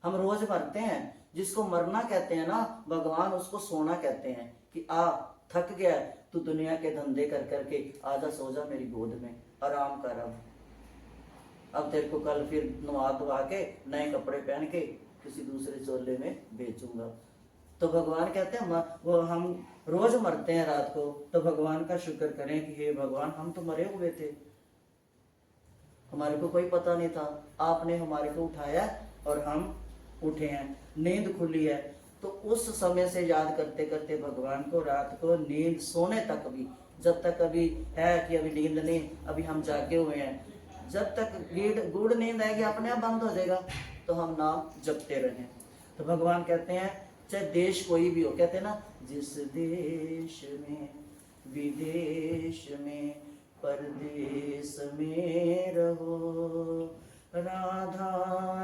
हम रोज मरते हैं। जिसको मरना कहते हैं ना भगवान, उसको सोना कहते हैं कि आ थक गया तू दुनिया के धंधे कर करके, आजा सो जा मेरी गोद में, आराम कर। अब तेरे को कल फिर नवा धुआ के नए कपड़े पहन के किसी दूसरे चोले में बेचूंगा। तो भगवान कहते हैं वो हम रोज मरते हैं रात को, तो भगवान का शुक्र करें कि हे भगवान हम तो मरे हुए थे, हमारे को कोई पता नहीं था, आपने हमारे को उठाया और हम उठे हैं, नींद खुली है। तो उस समय से याद करते करते भगवान को रात को नींद सोने तक भी, जब तक अभी है कि अभी नींद नहीं, अभी हम जागे हुए हैं, जब तक गुड़ नींद आएगी अपने आप बंद हो जाएगा, तो हम नाम जपते रहें। तो भगवान कहते हैं चाहे देश कोई भी हो, कहते हैं ना जिस देश में विदेश में परदेश में रहो, राधा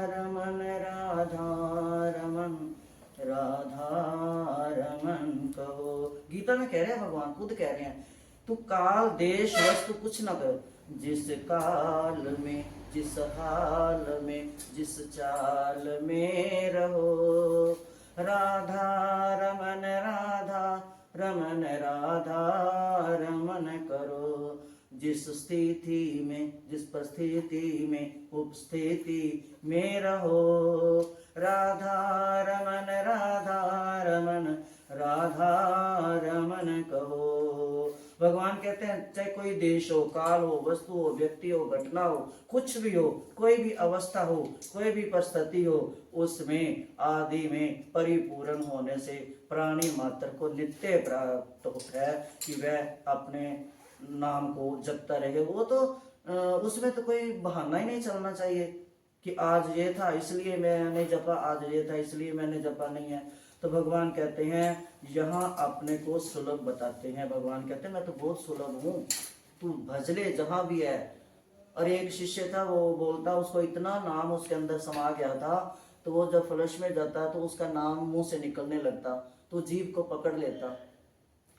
रमन राधा रमन राधा रमन कहो। गीता में कह रहे हैं भगवान खुद कह रहे हैं, तू काल देश वस्तु कुछ न कर, जिस काल में जिस हाल में जिस चाल में रहो, राधा रमन राधा रमन राधा रमन करो। जिस स्थिति में जिस परिस्थिति में उपस्थिति में रहो, राधा रमन राधा रमन राधा रमन कहो। भगवान कहते हैं चाहे कोई देश हो, काल हो, वस्तु हो, व्यक्ति हो, घटना हो, कुछ भी हो, कोई भी अवस्था हो, कोई भी परिस्थिति हो, उसमें आदि में परिपूर्ण होने से प्राणी मात्र को नित्य प्राप्त होता है कि वह अपने नाम को जपता रहे। वो तो उसमें तो कोई बहाना ही नहीं चलना चाहिए कि आज ये था इसलिए मैंने जपा, आज ये था इसलिए मैंने जपा नहीं है। तो भगवान कहते हैं यहाँ अपने को सुलभ बताते हैं। भगवान कहते हैं मैं तो बहुत सुलभ हूँ, तू भजले जहां भी है। और एक शिष्य था वो बोलता, उसको इतना नाम उसके अंदर समा गया था, तो वो जब फ्लश में जाता तो उसका नाम मुंह से निकलने लगता, तो जीभ को पकड़ लेता।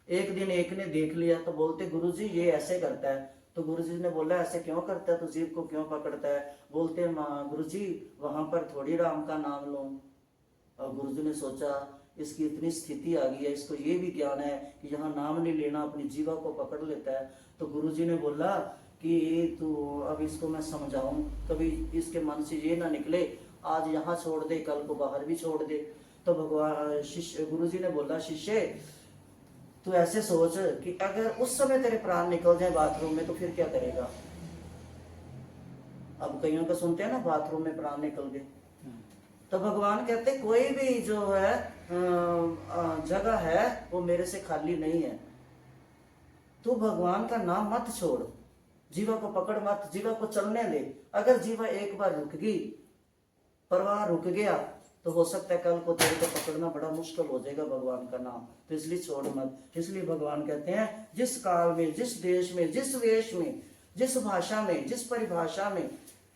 एक दिन एक ने देख लिया तो बोलते गुरुजी ये ऐसे करता है। तो गुरुजी ने बोला ऐसे क्यों करता है, तो जीभ को क्यों पकड़ता है? बोलते गुरुजी वहां पर थोड़ी राम का नाम लो। और गुरुजी ने सोचा इसकी इतनी स्थिति आ गई है, इसको ये भी ज्ञान है कि यहाँ नाम नहीं लेना, अपनी जीवा को पकड़ लेता है। तो गुरुजी ने बोला कि तू अब इसको मैं समझाऊं, कभी इसके मन से ये ना निकले आज यहाँ छोड़ दे कल को बाहर भी छोड़ दे। तो भगवान शिष्य गुरु जी ने बोला, शिष्य तू ऐसे सोच कि अगर उस समय तेरे प्राण निकल जाए बाथरूम में तो फिर क्या करेगा। अब कईयों का सुनते हैं ना, बाथरूम में प्राण निकल गए। तो भगवान कहते कोई भी जो है जगह है वो मेरे से खाली नहीं है। तू भगवान का नाम मत छोड़, जीवा को पकड़ मत, जीवा को चलने दे। अगर जीवा एक बार रुक गई, प्रवाह रुक गया, तो हो सकता है कल को तेरे को पकड़ना बड़ा मुश्किल हो जाएगा भगवान का नाम। तो इसलिए छोड़ मत। इसलिए भगवान कहते हैं जिस काल में, जिस देश में, जिस वेश में, जिस भाषा में, जिस परिभाषा में,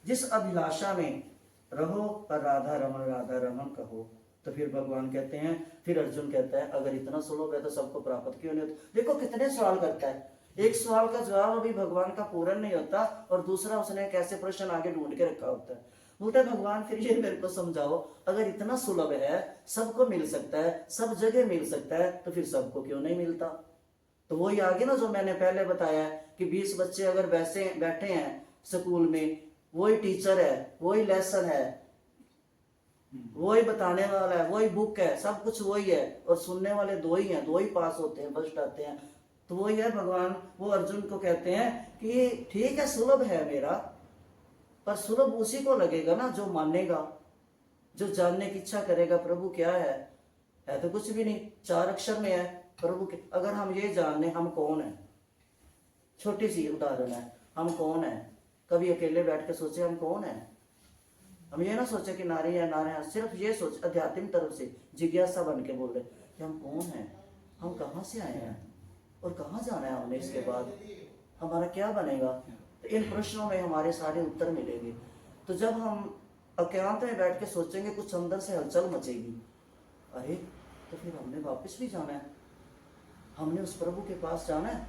जिस अभिलाषा में रहो, पर राधा रमन कहो। तो फिर भगवान कहते हैं, फिर अर्जुन कहता है अगर इतना सुलभ है तो सबको प्राप्त क्यों नहीं होता। देखो कितने सवाल करता है, एक सवाल का जवाब अभी भगवान का पूर्ण नहीं होता और दूसरा उसने कैसे प्रश्न आगे ढूंढ के रखा होता है। बोलता भगवान फिर ये मेरे को समझाओ, अगर इतना सुलभ है, सबको मिल सकता है, सब जगह मिल सकता है, तो फिर सबको क्यों नहीं मिलता। तो वही आगे ना जो मैंने पहले बताया कि 20 बच्चे अगर वैसे बैठे हैं स्कूल में, वही टीचर है, वही लेसन है, वही बताने वाला है, वही बुक है, सब कुछ वही है, और सुनने वाले दो ही हैं, दो ही पास होते हैं, फर्स्ट आते हैं। तो वही है भगवान, वो अर्जुन को कहते हैं कि ठीक है सुलभ है मेरा, पर सुलभ उसी को लगेगा ना जो मानेगा, जो जानने की इच्छा करेगा प्रभु क्या है तो कुछ भी नहीं, 4 अक्षर में है प्रभु के। अगर हम ये जान लें हम कौन है, छोटी सी उदाहरण है, हम कौन है, कभी अकेले बैठ के सोचे हम कौन है। हम ये ना सोचे कि नारी है नारे हैं, सिर्फ ये सोच आध्यात्मिक तरफ से जिज्ञासा बन के बोल रहे कि हम कौन है, हम कहाँ से आए हैं और कहाँ जाना है हमने, इसके बाद हमारा क्या बनेगा। तो इन प्रश्नों में हमारे सारे उत्तर मिलेंगे। तो जब हम एकांत में बैठ के सोचेंगे कुछ अंदर से हलचल मचेगी, अरे तो फिर हमने वापस भी जाना है, हमने उस प्रभु के पास जाना है।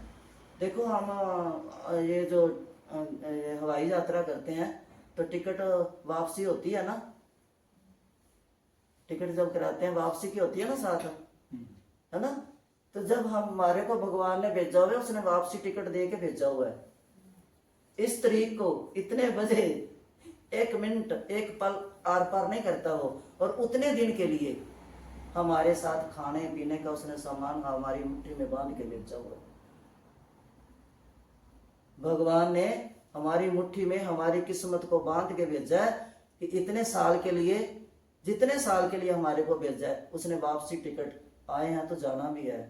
देखो हम ये जो हवाई यात्रा करते हैं तो टिकट वापसी होती है ना, टिकट जब कराते हैं वापसी की होती है ना साथ, है ना। तो जब हमारे को भगवान ने भेजा हुआ है, उसने वापसी टिकट दे के भेजा हुआ है, इस तारीख को इतने बजे 1 मिनट 1 पल आर पार नहीं करता हो, और उतने दिन के लिए हमारे साथ खाने पीने का उसने सामान हमारी मुट्ठी में बांध के भेजा हुआ है। भगवान ने हमारी मुट्ठी में हमारी किस्मत को बांध के भेजा है कि इतने साल के लिए, जितने साल के लिए हमारे को भेजा है, उसने वापसी टिकट, आए हैं तो जाना भी है।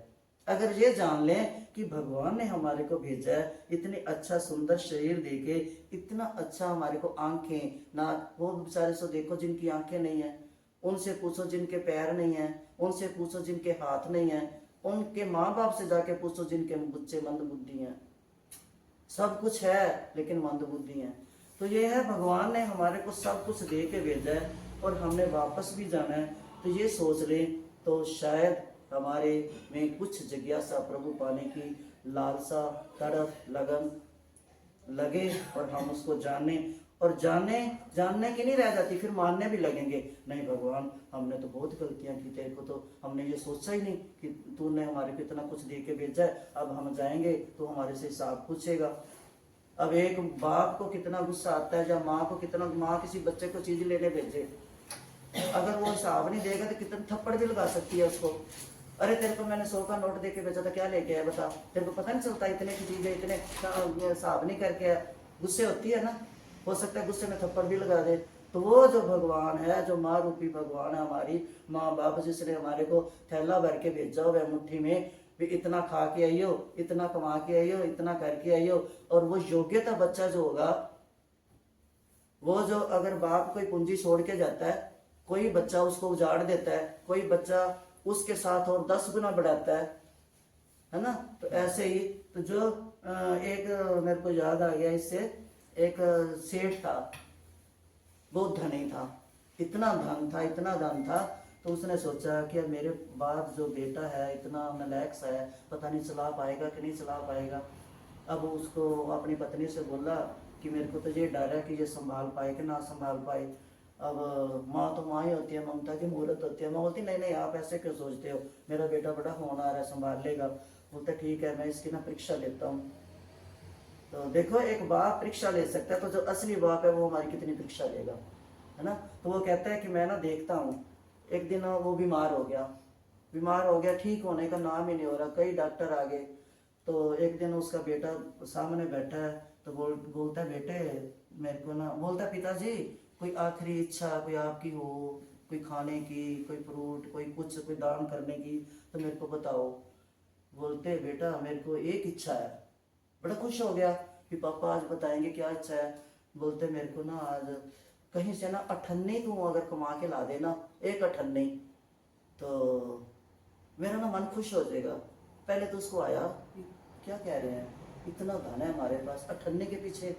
अगर ये जान लें कि भगवान ने हमारे को भेजा है, इतने अच्छा सुंदर शरीर देके, इतना अच्छा हमारे को आंखें ना, वो बेचारे सो देखो जिनकी आंखें नहीं है, उनसे पूछो जिनके पैर नहीं है, उनसे पूछो जिनके हाथ नहीं है, उनके माँ बाप से जाके पूछो जिनके बच्चे मंद बुद्धि हैं। सब कुछ है लेकिन मंद बुद्धि है। तो ये है भगवान ने हमारे को सब कुछ दे के भेजा है और हमने वापस भी जाना है। तो ये सोच लें तो शायद हमारे में कुछ जिज्ञासा प्रभु पाने की लालसा, तड़प, लगन लगे और हम उसको जाने, और जानने की नहीं रह जाती, फिर मानने भी लगेंगे, नहीं भगवान हमने तो बहुत गलतियां की, तेरे को तो हमने ये सोचा ही नहीं कि तूने हमारे को इतना कुछ दे के भेजा है, अब हम जाएंगे तो हमारे से हिसाब पूछेगा। अब एक बाप को कितना गुस्सा आता है, या माँ को कितना, माँ किसी बच्चे को चीज लेने भेजे, अगर वो हिसाब नहीं देगा तो कितना थप्पड़ भी लगा सकती है उसको। अरे तेरे को मैंने 100 का नोट दे के भेजा था, क्या लेके आया बता, तेरे को पता नहीं चलता इतने की चीज है, इतने हिसाब नहीं करके, गुस्से होती है ना, हो सकता है गुस्से में थप्पड़ भी लगा दे। तो वो जो भगवान है, जो माँ रूपी भगवान है, हमारी माँ बाप, जिसने हमारे को थैला भर के भेजा हुआ है मुट्ठी में, भी इतना खा के आइयो, इतना कमा के आइयो, इतना करके आइयो, और वो योग्यता बच्चा जो होगा, वो जो अगर बाप कोई पूंजी छोड़ के जाता है, कोई बच्चा उसको उजाड़ देता है, कोई बच्चा उसके साथ और 10 गुना बढ़ाता है ना। तो ऐसे ही तो जो एक मेरे को याद आ गया इससे, एक सेठ था, बहुत धनी था, इतना धन था, तो उसने सोचा कि अब मेरे बाद जो बेटा है इतना नालायक सा है, पता नहीं चला पाएगा कि नहीं चला पाएगा। अब उसको अपनी पत्नी से बोला कि मेरे को तो ये डर है कि ये संभाल पाए कि ना संभाल पाए। अब माँ तो माँ ही होती है, ममता की मूर्त होती है। माँ बोलती नहीं नहीं आप ऐसे क्यों सोचते हो, मेरा बेटा बड़ा होनहार है, संभाल लेगा। बोलते ठीक है मैं इसकी ना परीक्षा लेता हूँ। तो देखो एक बाप परीक्षा ले सकता है, तो जो असली बाप है वो हमारी कितनी परीक्षा लेगा, है ना। तो वो कहता है कि मैं ना देखता हूँ, एक दिन वो बीमार हो गया, ठीक होने का नाम ही नहीं हो रहा, कई डॉक्टर आ गए। तो एक दिन उसका बेटा सामने बैठा है, तो बोलता है बेटे मेरे को ना, बोलता है पिताजी कोई आखिरी इच्छा कोई आपकी हो, कोई खाने की, कोई फ्रूट, कोई कुछ, कोई दान करने की, तो मेरे को बताओ। बोलते बेटा मेरे को एक इच्छा है। बड़ा खुश हो गया कि पापा आज बताएंगे क्या इच्छा है। बोलते मेरे को ना आज कहीं से ना अठन्नी तू अगर कमा के ला देना, एक अठन्नी, तो मेरा ना मन खुश हो जाएगा। पहले तो उसको आया कि क्या कह रहे हैं, इतना धन है हमारे पास, अठन्नी के पीछे।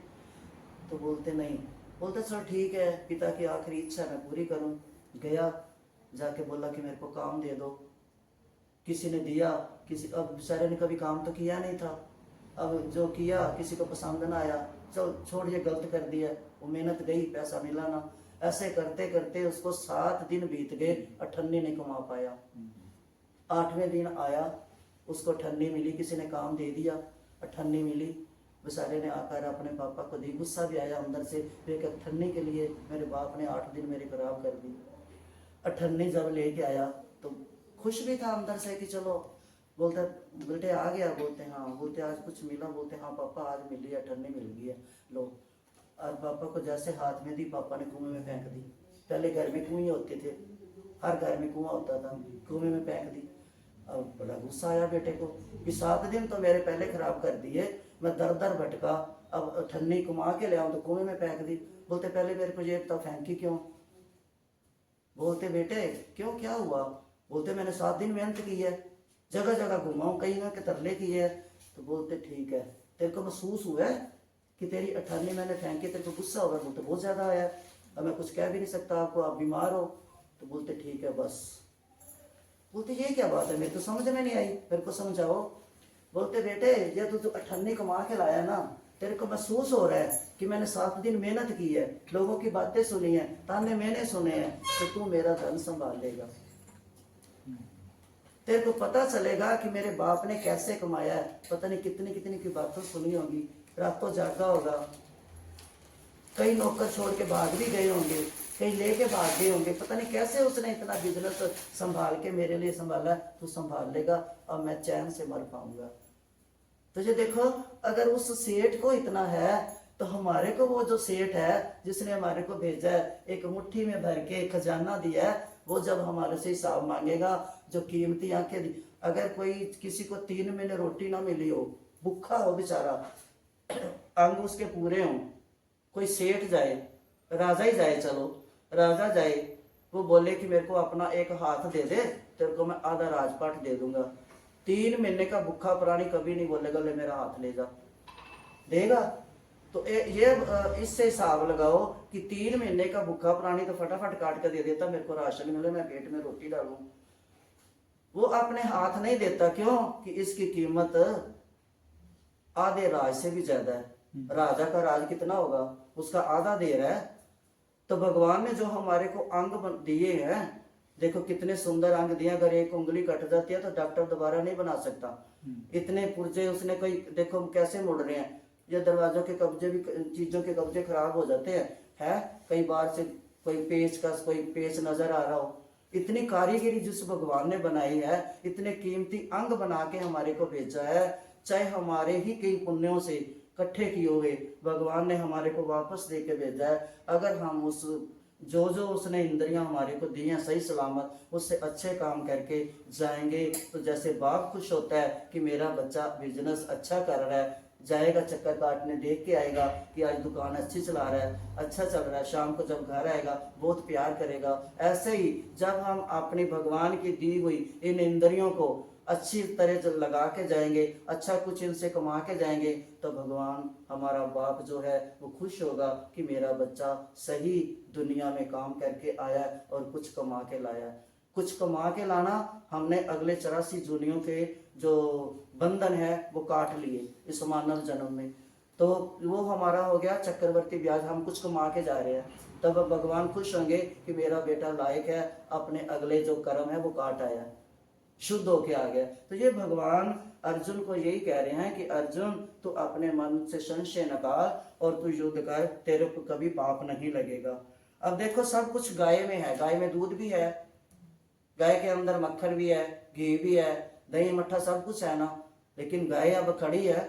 तो बोलते नहीं, बोलते चलो ठीक है, पिता की आखिरी इच्छा मैं पूरी करूं। गया, जाके बोला कि मेरे को काम दे दो। किसी ने दिया, किसी, अब बेचारे ने कभी काम तो किया नहीं था, अब जो किया किसी को पसंद ना आया, चल छोड़ ये गलत कर दिया, वो मेहनत गई पैसा मिला ना। ऐसे करते करते उसको 7 दिन बीत गए, अठन्नी नहीं कमा पाया। 8वें दिन आया, उसको अठन्नी मिली, किसी ने काम दे दिया, अठन्नी मिली। बेचारे ने आकर अपने पापा को दी, गुस्सा भी आया अंदर से, एक अठन्नी के लिए मेरे बाप ने 8 दिन मेरे खराब कर दी। अठन्नी जब लेके आया तो खुश भी था अंदर से कि चलो, बोलता बेटे आ गया, बोलते हाँ, बोलते आज कुछ मिला, बोलते हाँ पापा आज मिली, अठन्नी मिल गई है, लो। और पापा को जैसे हाथ में दी, पापा ने कुएं में फेंक दी। पहले घर में कुएं होते थे, हर घर में कुआं होता था, कुएं में फेंक दी। अब बड़ा गुस्सा आया बेटे को कि 7 दिन तो मेरे पहले खराब कर दिए, मैं दर दर भटका, अब अठन्नी कमा के ले आऊं तो कुएं में फेंक दी। बोलते पहले मेरे को ये तो फेंकी क्यों। बोलते बेटे क्यों, क्या हुआ। बोलते मैंने 7 दिन मेहनत की है, जगह जगह घुमाऊं, कहीं ना के तरले किए है। तो बोलते ठीक है, तेरे को महसूस हुआ है कि तेरी अठन्नी मैंने फेंकी, तेरे को गुस्सा होगा। बोलते बहुत ज्यादा आया, अब मैं कुछ कह भी नहीं सकता आपको, आप बीमार हो। तो बोलते ठीक है बस। बोलते ये क्या बात है, मेरे तो समझ में नहीं आई, मेरे को समझाओ। बोलते बेटे ये तो तू अठन्नी कमा के लाया ना, तेरे को महसूस हो रहा है कि मैंने 7 दिन मेहनत की है, लोगों की बातें सुनी है, ताने मैंने सुने हैं, तो तू मेरा धन संभाल लेगा। तेरे को पता चलेगा कि मेरे बाप ने कैसे कमाया है, पता नहीं कितनी कितनी की बातें सुनी होगी, रातों जागा होगा, कई नौकर छोड़ के भाग भी गए होंगे, कहीं लेके भाग गए होंगे, पता नहीं कैसे उसने इतना बिजनेस संभाल के मेरे लिए संभाला। तू संभाल लेगा, अब मैं चैन से मर पाऊंगा। तो ये देखो, अगर उस सेठ को इतना है तो हमारे को वो जो सेठ है जिसने हमारे को भेजा है, एक मुट्ठी में भर के खजाना दिया है, वो जब हमारे से हिसाब मांगेगा, जो कीमती आंखें दी, अगर कोई किसी को 3 महीने रोटी ना मिली हो, भूखा हो बेचारा, अंग उसके पूरे हों, कोई सेठ जाए, राजा ही जाए, चलो राजा जाए, वो बोले कि मेरे को अपना एक हाथ दे दे, तेरे को मैं आधा राजपाट दे दूंगा। 3 महीने का भूखा प्राणी कभी नहीं बोलेगा ले मेरा हाथ ले जा, देगा। तो ये इससे हिसाब लगाओ कि 3 महीने का भूखा प्राणी तो फटाफट काट कर दे देता, मेरे को राशन मिले, मैं पेट में रोटी डालूं। वो अपने हाथ नहीं देता, क्यों कि इसकी कीमत आधे राज से भी ज्यादा है। राजा का राज कितना होगा, उसका आधा दे रहा है। तो भगवान ने जो हमारे को अंग दिए हैं, देखो कितने सुंदर अंग दिए, अगर एक उंगली कट जाती है तो डॉक्टर दोबारा नहीं बना सकता। इतने पुर्जे उसने, कोई देखो कैसे मुड़ रहे हैं, ये दरवाजों के कब्जे भी, चीजों के कब्जे खराब हो जाते हैं, है कई बार से कोई पेच का कोई पेच नजर आ रहा हो। इतनी कारीगरी जिस भगवान ने बनाई है, इतने कीमती अंग बना के हमारे को भेजा है, चाहे हमारे ही कई पुण्यों से इकट्ठे किए हुए भगवान ने हमारे को वापस दे के भेजा है। अगर हम उस जो जो उसने इंद्रियां हमारे को दी हैं सही सलामत, उससे अच्छे काम करके जाएंगे, तो जैसे बाप खुश होता है कि मेरा बच्चा बिजनेस अच्छा कर रहा है, जाएगा चक्कर काटने, देख के आएगा कि आज दुकान अच्छी चला रहा है, अच्छा चल रहा है, शाम को जब घर आएगा बहुत प्यार करेगा। ऐसे ही जब हम अपनी भगवान की दी हुई इन इंद्रियों को अच्छी तरह लगा के जाएंगे, अच्छा कुछ इनसे कमा के जाएंगे, तो भगवान हमारा बाप जो है वो खुश होगा कि मेरा बच्चा सही दुनिया में काम करके आया और कुछ कमा के लाया। कुछ कमा के लाना, हमने अगले 84 जूनियों के जो बंधन है वो काट लिए इस मानव जन्म में, तो वो हमारा हो गया चक्रवर्ती ब्याज, हम कुछ कमा के जा रहे हैं। तब भगवान खुश होंगे कि मेरा बेटा लायक है, अपने अगले जो कर्म है वो काट आया, शुद्ध होके आ गया। तो ये भगवान अर्जुन को यही कह रहे हैं कि अर्जुन तू अपने मन से संशय निकाल और तू युद्ध कर, तेरे को कभी पाप नहीं लगेगा। अब देखो सब कुछ गाय में है, गाय में दूध भी है, गाय के अंदर मक्खन भी है, घी भी है, दही मट्ठा सब कुछ है ना, लेकिन गाय अब खड़ी है।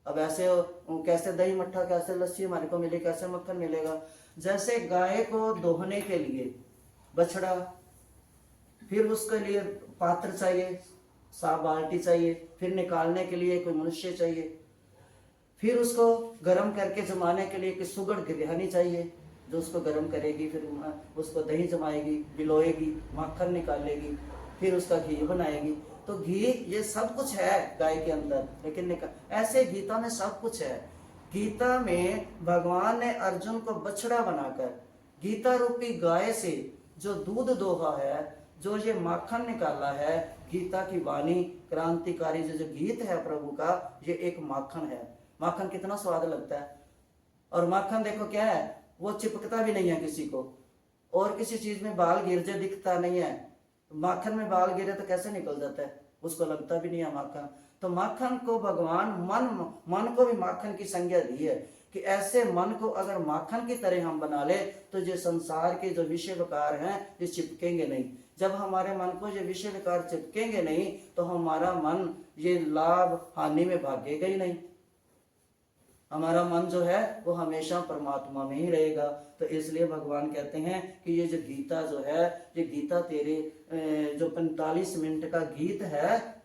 अब ऐसे कैसे दही मट्ठा, कैसे लस्सी हमारे को मिलेगी, कैसे मक्खन मिलेगा? जैसे गाय को दोहने के लिए बछड़ा, फिर उसके लिए पात्र चाहिए, साफ बाल्टी चाहिए, फिर निकालने के लिए कोई मनुष्य चाहिए, फिर उसको गर्म करके जमाने के लिए कि सुगढ़ गृहिणी चाहिए जो उसको गर्म करेगी, फिर उसको दही जमाएगी, बिलोएगी, माखन निकालेगी, फिर उसका घी बनाएगी। तो घी ये सब कुछ है गाय के अंदर, लेकिन ऐसे गीता में सब कुछ है। गीता में भगवान ने अर्जुन को बछड़ा बनाकर गीता रूपी गाय से जो दूध दोहा है, जो ये माखन निकाला है, गीता की वाणी क्रांतिकारी जो गीत है प्रभु का, ये एक माखन है। माखन कितना स्वाद लगता है। और माखन देखो क्या है, वो चिपकता भी नहीं है किसी को, और किसी चीज में बाल गिर जाए दिखता नहीं है। माखन में बाल गिरे तो कैसे निकल जाता है, उसको लगता भी नहीं है माखन। तो माखन को भगवान मन को भी माखन की संज्ञा दी है कि ऐसे मन को अगर माखन की तरह हम बना ले तो ये संसार के जो विषय विकार हैं ये चिपकेंगे नहीं। जब हमारे मन को ये विषय विकार चिपकेंगे नहीं तो हमारा मन ये लाभ हानि में भागेगा ही नहीं। हमारा मन जो है वो हमेशा परमात्मा में ही रहेगा। तो इसलिए भगवान कहते हैं कि ये जो गीता जो है, ये गीता तेरे जो 45 मिनट का गीत है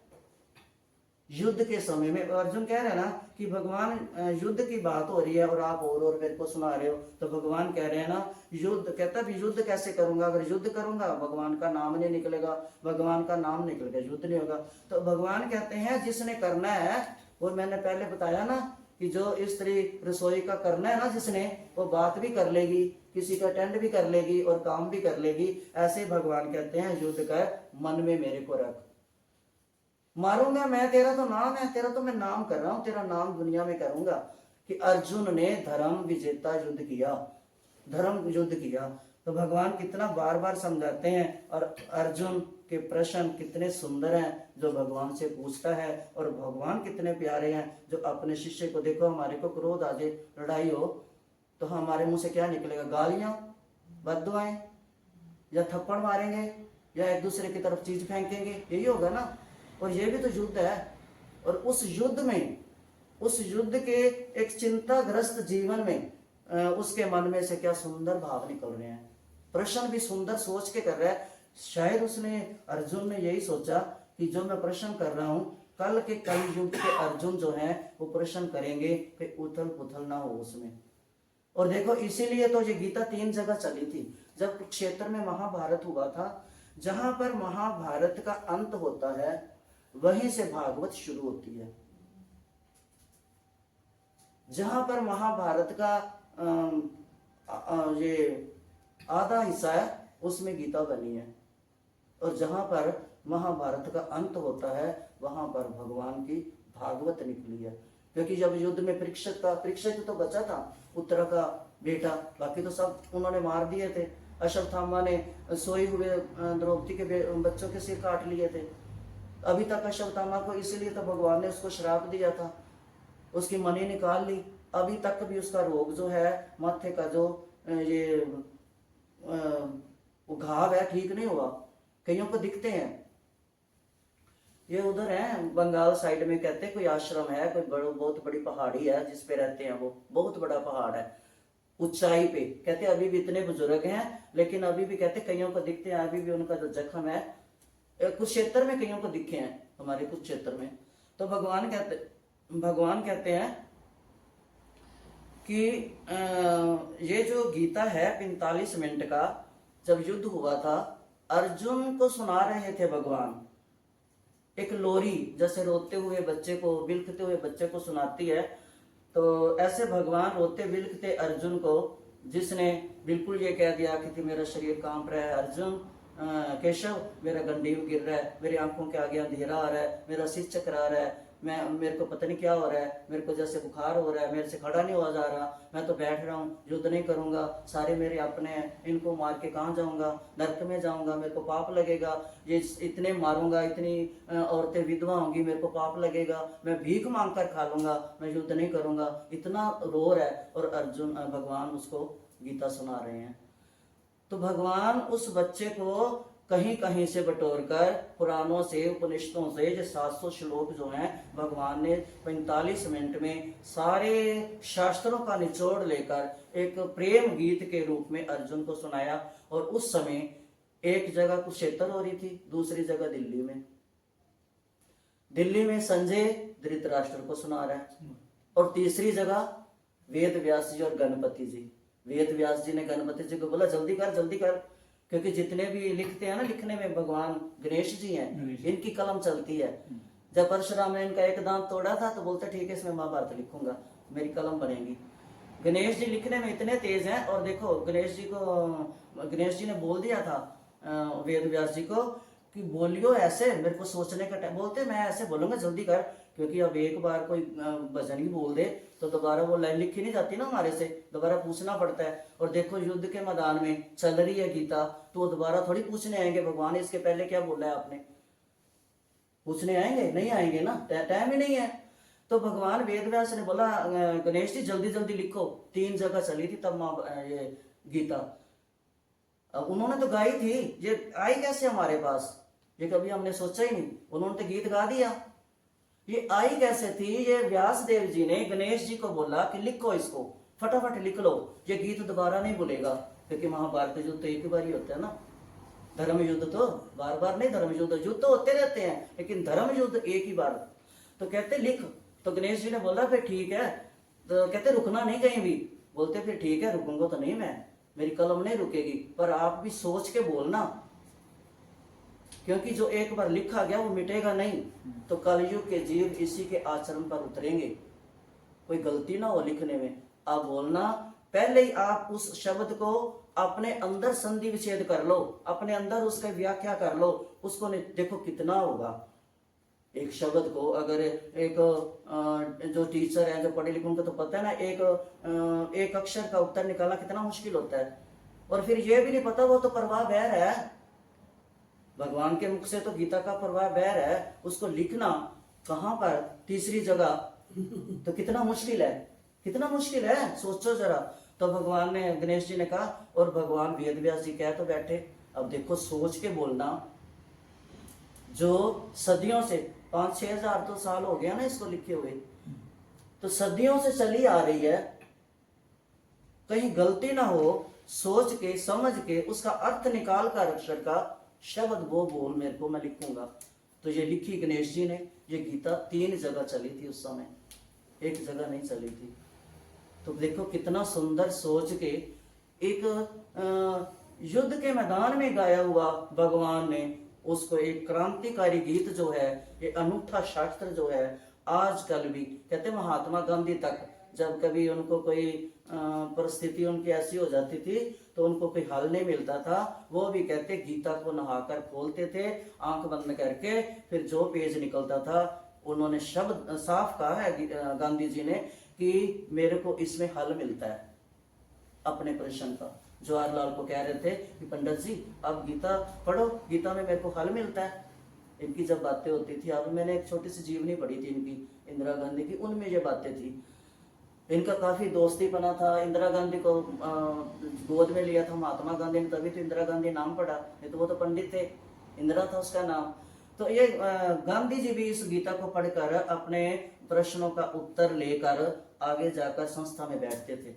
युद्ध के समय में। अर्जुन कह रहे हैं ना कि भगवान युद्ध की बात हो रही है और आप और मेरे को सुना रहे हो। तो भगवान कह रहे हैं ना युद्ध, कहता भी युद्ध कैसे करूंगा, अगर युद्ध करूंगा भगवान का नाम नहीं निकलेगा, भगवान का नाम निकलेगा युद्ध नहीं होगा। तो भगवान कहते हैं जिसने करना है, वो मैंने पहले बताया ना कि जो स्त्री रसोई का करना है ना जिसने, वो बात भी कर लेगी, किसी का अटेंड भी कर लेगी और काम भी कर लेगी। ऐसे भगवान कहते हैं युद्ध कर मन में मेरे को रख। मारूंगा मैं, तेरा तो नाम है, तेरा तो मैं नाम कर रहा हूं, तेरा नाम दुनिया में करूंगा। कि अर्जुन ने धर्म विजेता युद्ध किया, धर्म युद्ध किया। तो भगवान कितना बार बार समझाते हैं, और अर्जुन के प्रश्न कितने सुंदर हैं जो भगवान से पूछता है। और भगवान कितने प्यारे हैं जो अपने शिष्य को, देखो हमारे को क्रोध आ जाए, लड़ाई हो, तो हमारे मुंह से क्या निकलेगा? गालियां, बद्दुआएं, या थप्पड़ मारेंगे, या एक दूसरे की तरफ चीज फेंकेंगे, यही होगा ना। और ये भी तो युद्ध है। और उस युद्ध में, उस युद्ध के एक चिंताग्रस्त जीवन में उसके मन में से क्या सुंदर भाव निकल रहे हैं। प्रश्न भी सुंदर सोच के कर रहा है। शायद उसने, अर्जुन ने यही सोचा कि जो मैं प्रश्न कर रहा हूं, कल के कल युग के अर्जुन जो हैं वो प्रश्न करेंगे, फिर उथल पुथल ना हो उसमें। और देखो इसीलिए तो ये गीता 3 जगह चली थी। जब कुरुक्षेत्र में महाभारत हुआ था, जहां पर महाभारत का अंत होता है वहीं से भागवत शुरू होती है। जहां पर महाभारत का ये आधा हिस्सा है उसमें गीता बनी है, और जहां पर महाभारत का अंत होता है वहां पर भगवान की भागवत निकली है। क्योंकि जब युद्ध में परीक्षित तो बचा था, उत्तरा का बेटा, बाकी तो सब उन्होंने मार दिए थे। अश्वत्थामा ने सोए हुए द्रौपदी के बच्चों के सिर काट लिए थे। अभी तक अश्वत्थामा को, इसलिए तो भगवान ने उसको श्राप दिया था, उसकी मणि निकाल ली। अभी तक भी उसका रोग जो है, माथे का जो ये वो घाव है, ठीक नहीं हुआ। कईयों को दिखते हैं। ये उधर है बंगाल साइड में, कहते हैं कोई आश्रम है, कोई बहुत बड़ी पहाड़ी है जिस पे रहते हैं वो, बहुत बड़ा पहाड़ है ऊंचाई पे। कहते हैं अभी भी इतने बुजुर्ग हैं लेकिन अभी भी कहते कईयों को दिखते हैं, अभी भी उनका जो जख्म है कुछ क्षेत्र में कईयों को दिखे हैं, हमारे कुछ क्षेत्र में। तो भगवान कहते हैं कि ये जो गीता है 45 मिनट का, जब युद्ध हुआ था अर्जुन को सुना रहे थे भगवान। एक लोरी जैसे रोते हुए बच्चे को, बिलखते हुए बच्चे को सुनाती है, तो ऐसे भगवान रोते बिलखते अर्जुन को, जिसने बिल्कुल ये कह दिया कि मेरा शरीर कांप रहा है, अर्जुन केशव मेरा गंडीव गिर रहा है, मेरी आंखों के आगे अंधेरा आ रहा है, मेरा सिर चकरा रहा है, मेरे को पता नहीं क्या हो रहा है, मेरे को जैसे बुखार हो रहा है, मेरे से खड़ा नहीं हुआ जा रहा, मैं तो बैठ रहा हूँ, युद्ध नहीं करूंगा, सारे मेरे अपने हैं, इनको मार के कहाँ जाऊंगा, नरक में जाऊंगा, मेरे को पाप लगेगा, ये इतने मारूंगा, इतनी औरतें विधवा होंगी, मेरे को पाप लगेगा, मैं भीख मांग कर खा लूंगा, मैं युद्ध नहीं करूंगा, इतना रो रहा है। और अर्जुन भगवान उसको गीता सुना रहे हैं। तो भगवान उस बच्चे को कहीं कहीं से बटोर कर पुराणों से उपनिषदों से जो 700 श्लोक जो हैं भगवान ने 45 मिनट में सारे शास्त्रों का निचोड़ लेकर एक प्रेम गीत के रूप में अर्जुन को सुनाया। और उस समय एक जगह कुरुक्षेत्र हो रही थी, दूसरी जगह दिल्ली में। दिल्ली में संजय धृतराष्ट्र को सुना रहा है, और तीसरी जगह वेद व्यास जी और गणपति जी। वेद व्यास जी ने गणपति जी को बोला जल्दी कर जल्दी कर, क्योंकि जितने भी लिखते हैं ना, लिखने में भगवान गणेश जी हैं, इनकी कलम चलती है। जब परशुराम ने इनका एक दांत तोड़ा था तो बोलते ठीक है इसमें महाभारत लिखूंगा, मेरी कलम बनेगी। गणेश जी लिखने में इतने तेज हैं। और देखो गणेश जी ने बोल दिया था वेद व्यास जी को कि बोलियो ऐसे, मेरे को सोचने का टाइम। बोलते मैं ऐसे बोलूंगा जल्दी कर, क्योंकि अब एक बार कोई भजन ही बोल दे तो दोबारा वो लाइन लिखी नहीं जाती ना हमारे से, दोबारा पूछना पड़ता है। और देखो युद्ध के मैदान में चल रही है गीता, तो दोबारा थोड़ी पूछने आएंगे भगवान इसके पहले क्या बोला है आपने, पूछने आएंगे? नहीं आएंगे ना, टाइम ही नहीं है। तो भगवान वेद व्यास ने बोला गणेश जी जल्दी जल्दी लिखो। 3 जगह चली थी तब ये गीता। अब उन्होंने तो गाई थी, ये आई कैसे हमारे पास, ये कभी हमने सोचा ही नहीं। उन्होंने तो गीत गा दिया, ये आई कैसे थी? ये व्यास देव जी ने गणेश जी को बोला कि लिखो इसको, फटाफट लिख लो, ये गीत दोबारा नहीं बोलेगा। क्योंकि महाभारत युद्ध तो एक ही बार ही होता है ना, धर्म युद्ध तो बार बार नहीं, धर्म युद्ध तो होते रहते हैं, लेकिन धर्म युद्ध एक ही बार। तो कहते लिख। तो गणेश जी ने बोला फिर ठीक है। तो कहते रुकना नहीं कहीं भी। बोलते फिर ठीक है, रुकूंगा तो नहीं मैं, मेरी कलम नहीं रुकेगी, पर आप भी सोच के बोलना, क्योंकि जो एक बार लिखा गया वो मिटेगा नहीं। तो कलयुग के जीव इसी के आचरण पर उतरेंगे, कोई गलती ना हो लिखने में। आप बोलना, पहले ही आप उस शब्द को अपने अंदर संधि विच्छेद कर लो, अपने अंदर उसका व्याख्या कर लो, उसको देखो कितना होगा। एक शब्द को अगर एक जो टीचर है, जो पढ़े लिखे उनको तो पता है ना, एक अक्षर का उत्तर निकालना कितना मुश्किल होता है। और फिर ये भी नहीं पता वो तो प्रवाह बह रहा है, भगवान के मुख से तो गीता का प्रवाह बह रहा है, उसको लिखना कहां पर, तीसरी जगह, तो कितना मुश्किल है, कितना मुश्किल है, सोचो जरा। तो भगवान ने, गणेश जी ने कहा, और भगवान वेद व्यास जी कह तो बैठे। अब देखो सोच के बोलना, जो सदियों से 5-6 हजार तो साल हो गया ना इसको लिखे हुए, तो सदियों से चली आ रही है, कहीं गलती ना हो, सोच के समझ के उसका अर्थ निकाल कर अक्षर का शब्द वो बोल, मेरे को मैं लिखूंगा। तो ये लिखी गणेश जी ने। ये गीता 3 जगह चली थी उस समय, एक जगह नहीं चली थी। तो देखो कितना सुंदर सोच के एक युद्ध के मैदान में गाया हुआ भगवान ने उसको एक क्रांतिकारी गीत जो है, ये अनूठा शास्त्र जो है, आजकल भी कहते महात्मा गांधी तक जब कभी उनको कोई परिस्थिति उनकी ऐसी हो जाती थी तो उनको कोई हल नहीं मिलता था, वो भी कहते गीता को नहाकर खोलते थे आंख बंद करके, फिर जो पेज निकलता था उन्होंने शब्द साफ कहा है गांधी जी ने कि मेरे को इसमें हल मिलता है अपने प्रश्न का। जवाहरलाल को कह रहे थे कि पंडित जी आप गीता पढ़ो, गीता में मेरे को हल मिलता है। इनकी जब बातें होती थी, अब मैंने एक छोटी सी जीवनी पढ़ी थी इनकी, इंदिरा गांधी की, उनमें ये बातें थी। इनका काफी दोस्ती बना था, इंदिरा गांधी को गोद में लिया था महात्मा गांधी ने, तभी तो इंदिरा गांधी नाम पड़ा, नहीं तो वो तो पंडित थे, इंदिरा था उसका नाम। तो ये गांधी जी भी इस गीता को पढ़कर अपने प्रश्नों का उत्तर लेकर आगे जाकर संस्था में बैठते थे।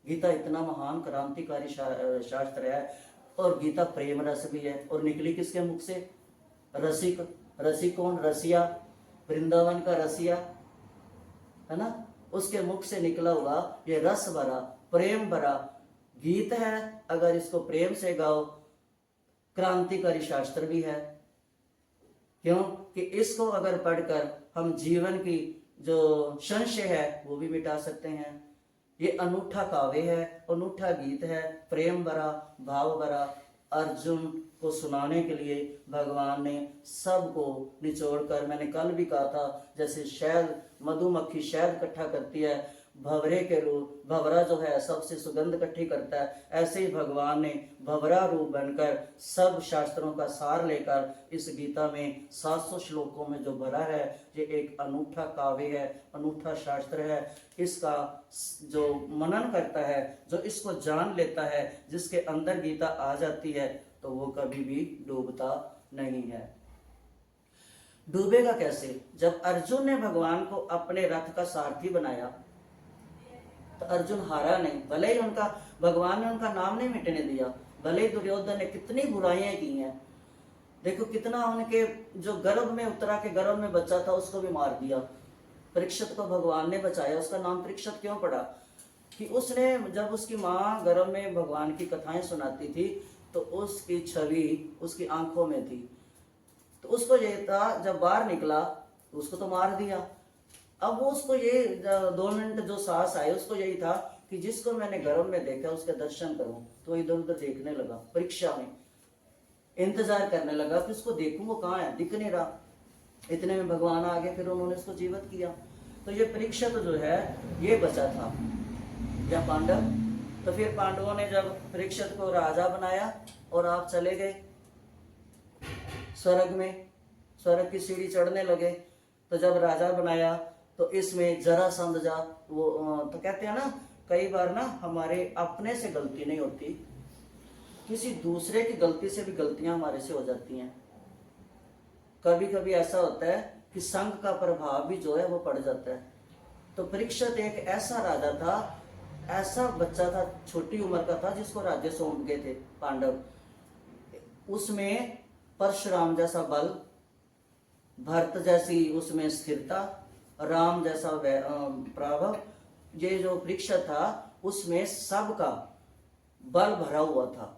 गीता इतना महान क्रांतिकारी शास्त्र है, और गीता प्रेम रस भी है। और निकली किसके मुख से? रसिक। रसिक कौन? रसिया, वृंदावन का रसिया है ना, उसके मुख से निकला हुआ ये रस भरा प्रेम भरा गीत है। अगर इसको प्रेम से गाओ, क्रांतिकारी शास्त्र भी है। क्यों कि इसको अगर पढ़कर हम जीवन की जो संशय है वो भी मिटा सकते हैं। ये अनूठा काव्य है, अनूठा गीत है, प्रेम भरा भाव भरा। अर्जुन को सुनाने के लिए भगवान ने सबको निचोड़कर, मैंने कल भी कहा था, जैसे शहद, मधुमक्खी शहद इकट्ठा करती है, भंवरे के रूप, भंवरा जो है सबसे सुगंध इकट्ठी करता है, ऐसे ही भगवान ने भंवरा रूप बनकर सब शास्त्रों का सार लेकर इस गीता में 700 श्लोकों में जो भरा है, ये एक अनूठा काव्य है, अनूठा शास्त्र है। इसका जो मनन करता है, जो इसको जान लेता है, जिसके अंदर गीता आ जाती है, तो वो कभी भी डूबता नहीं है। डूबेगा कैसे? जब अर्जुन ने भगवान को अपने रथ का सारथी बनाया तो अर्जुन हारा नहीं, भले ही उनका भगवान ने उनका नाम नहीं मिटने दिया, भले ही दुर्योधन ने कितनी बुराइयां की हैं, देखो कितना उनके जो गर्भ में उतरा के गर्भ में बच्चा था उसको भी मार दिया। परीक्षित को भगवान ने बचाया। उसका नाम परीक्षित क्यों पड़ा? कि उसने जब उसकी माँ गर्भ में भगवान की कथाएं सुनाती थी तो उसकी छवि उसकी आंखों में थी, तो उसको ये था जब बाहर निकला तो उसको तो मार दिया। अब वो उसको ये 2 मिनट जो सांस आए उसको यही था कि जिसको मैंने गर्भ में देखा उसके दर्शन करूं, तो इधर उधर देखने लगा, परीक्षा में इंतजार करने लगा कि उसको देखूं वो कहाँ है, दिख नहीं रहा। इतने में भगवान आ गए, फिर उन्होंने उसको जीवित किया। तो ये परीक्षा तो जो है ये बचा था या पांडव। तो फिर पांडवों ने जब परीक्षित को राजा बनाया और आप चले गए स्वर्ग में, स्वर्ग की सीढ़ी चढ़ने लगे, तो जब राजा बनाया तो इसमें जरासंध जा वो तो कहते हैं ना, कई बार ना हमारे अपने से गलती नहीं होती, किसी दूसरे की गलती से भी गलतियां हमारे से हो जाती हैं। कभी कभी ऐसा होता है कि संघ का प्रभाव भी जो है वो पड़ जाता है। तो परीक्षित एक ऐसा राजा था, ऐसा बच्चा था, छोटी उम्र का था, जिसको राज्य सौंप गए थे पांडव। उसमें परशुराम जैसा बल, भरत जैसी उसमें स्थिरता, राम जैसा प्रभाव, ये जो परीक्षित था उसमें सबका बल भरा हुआ था,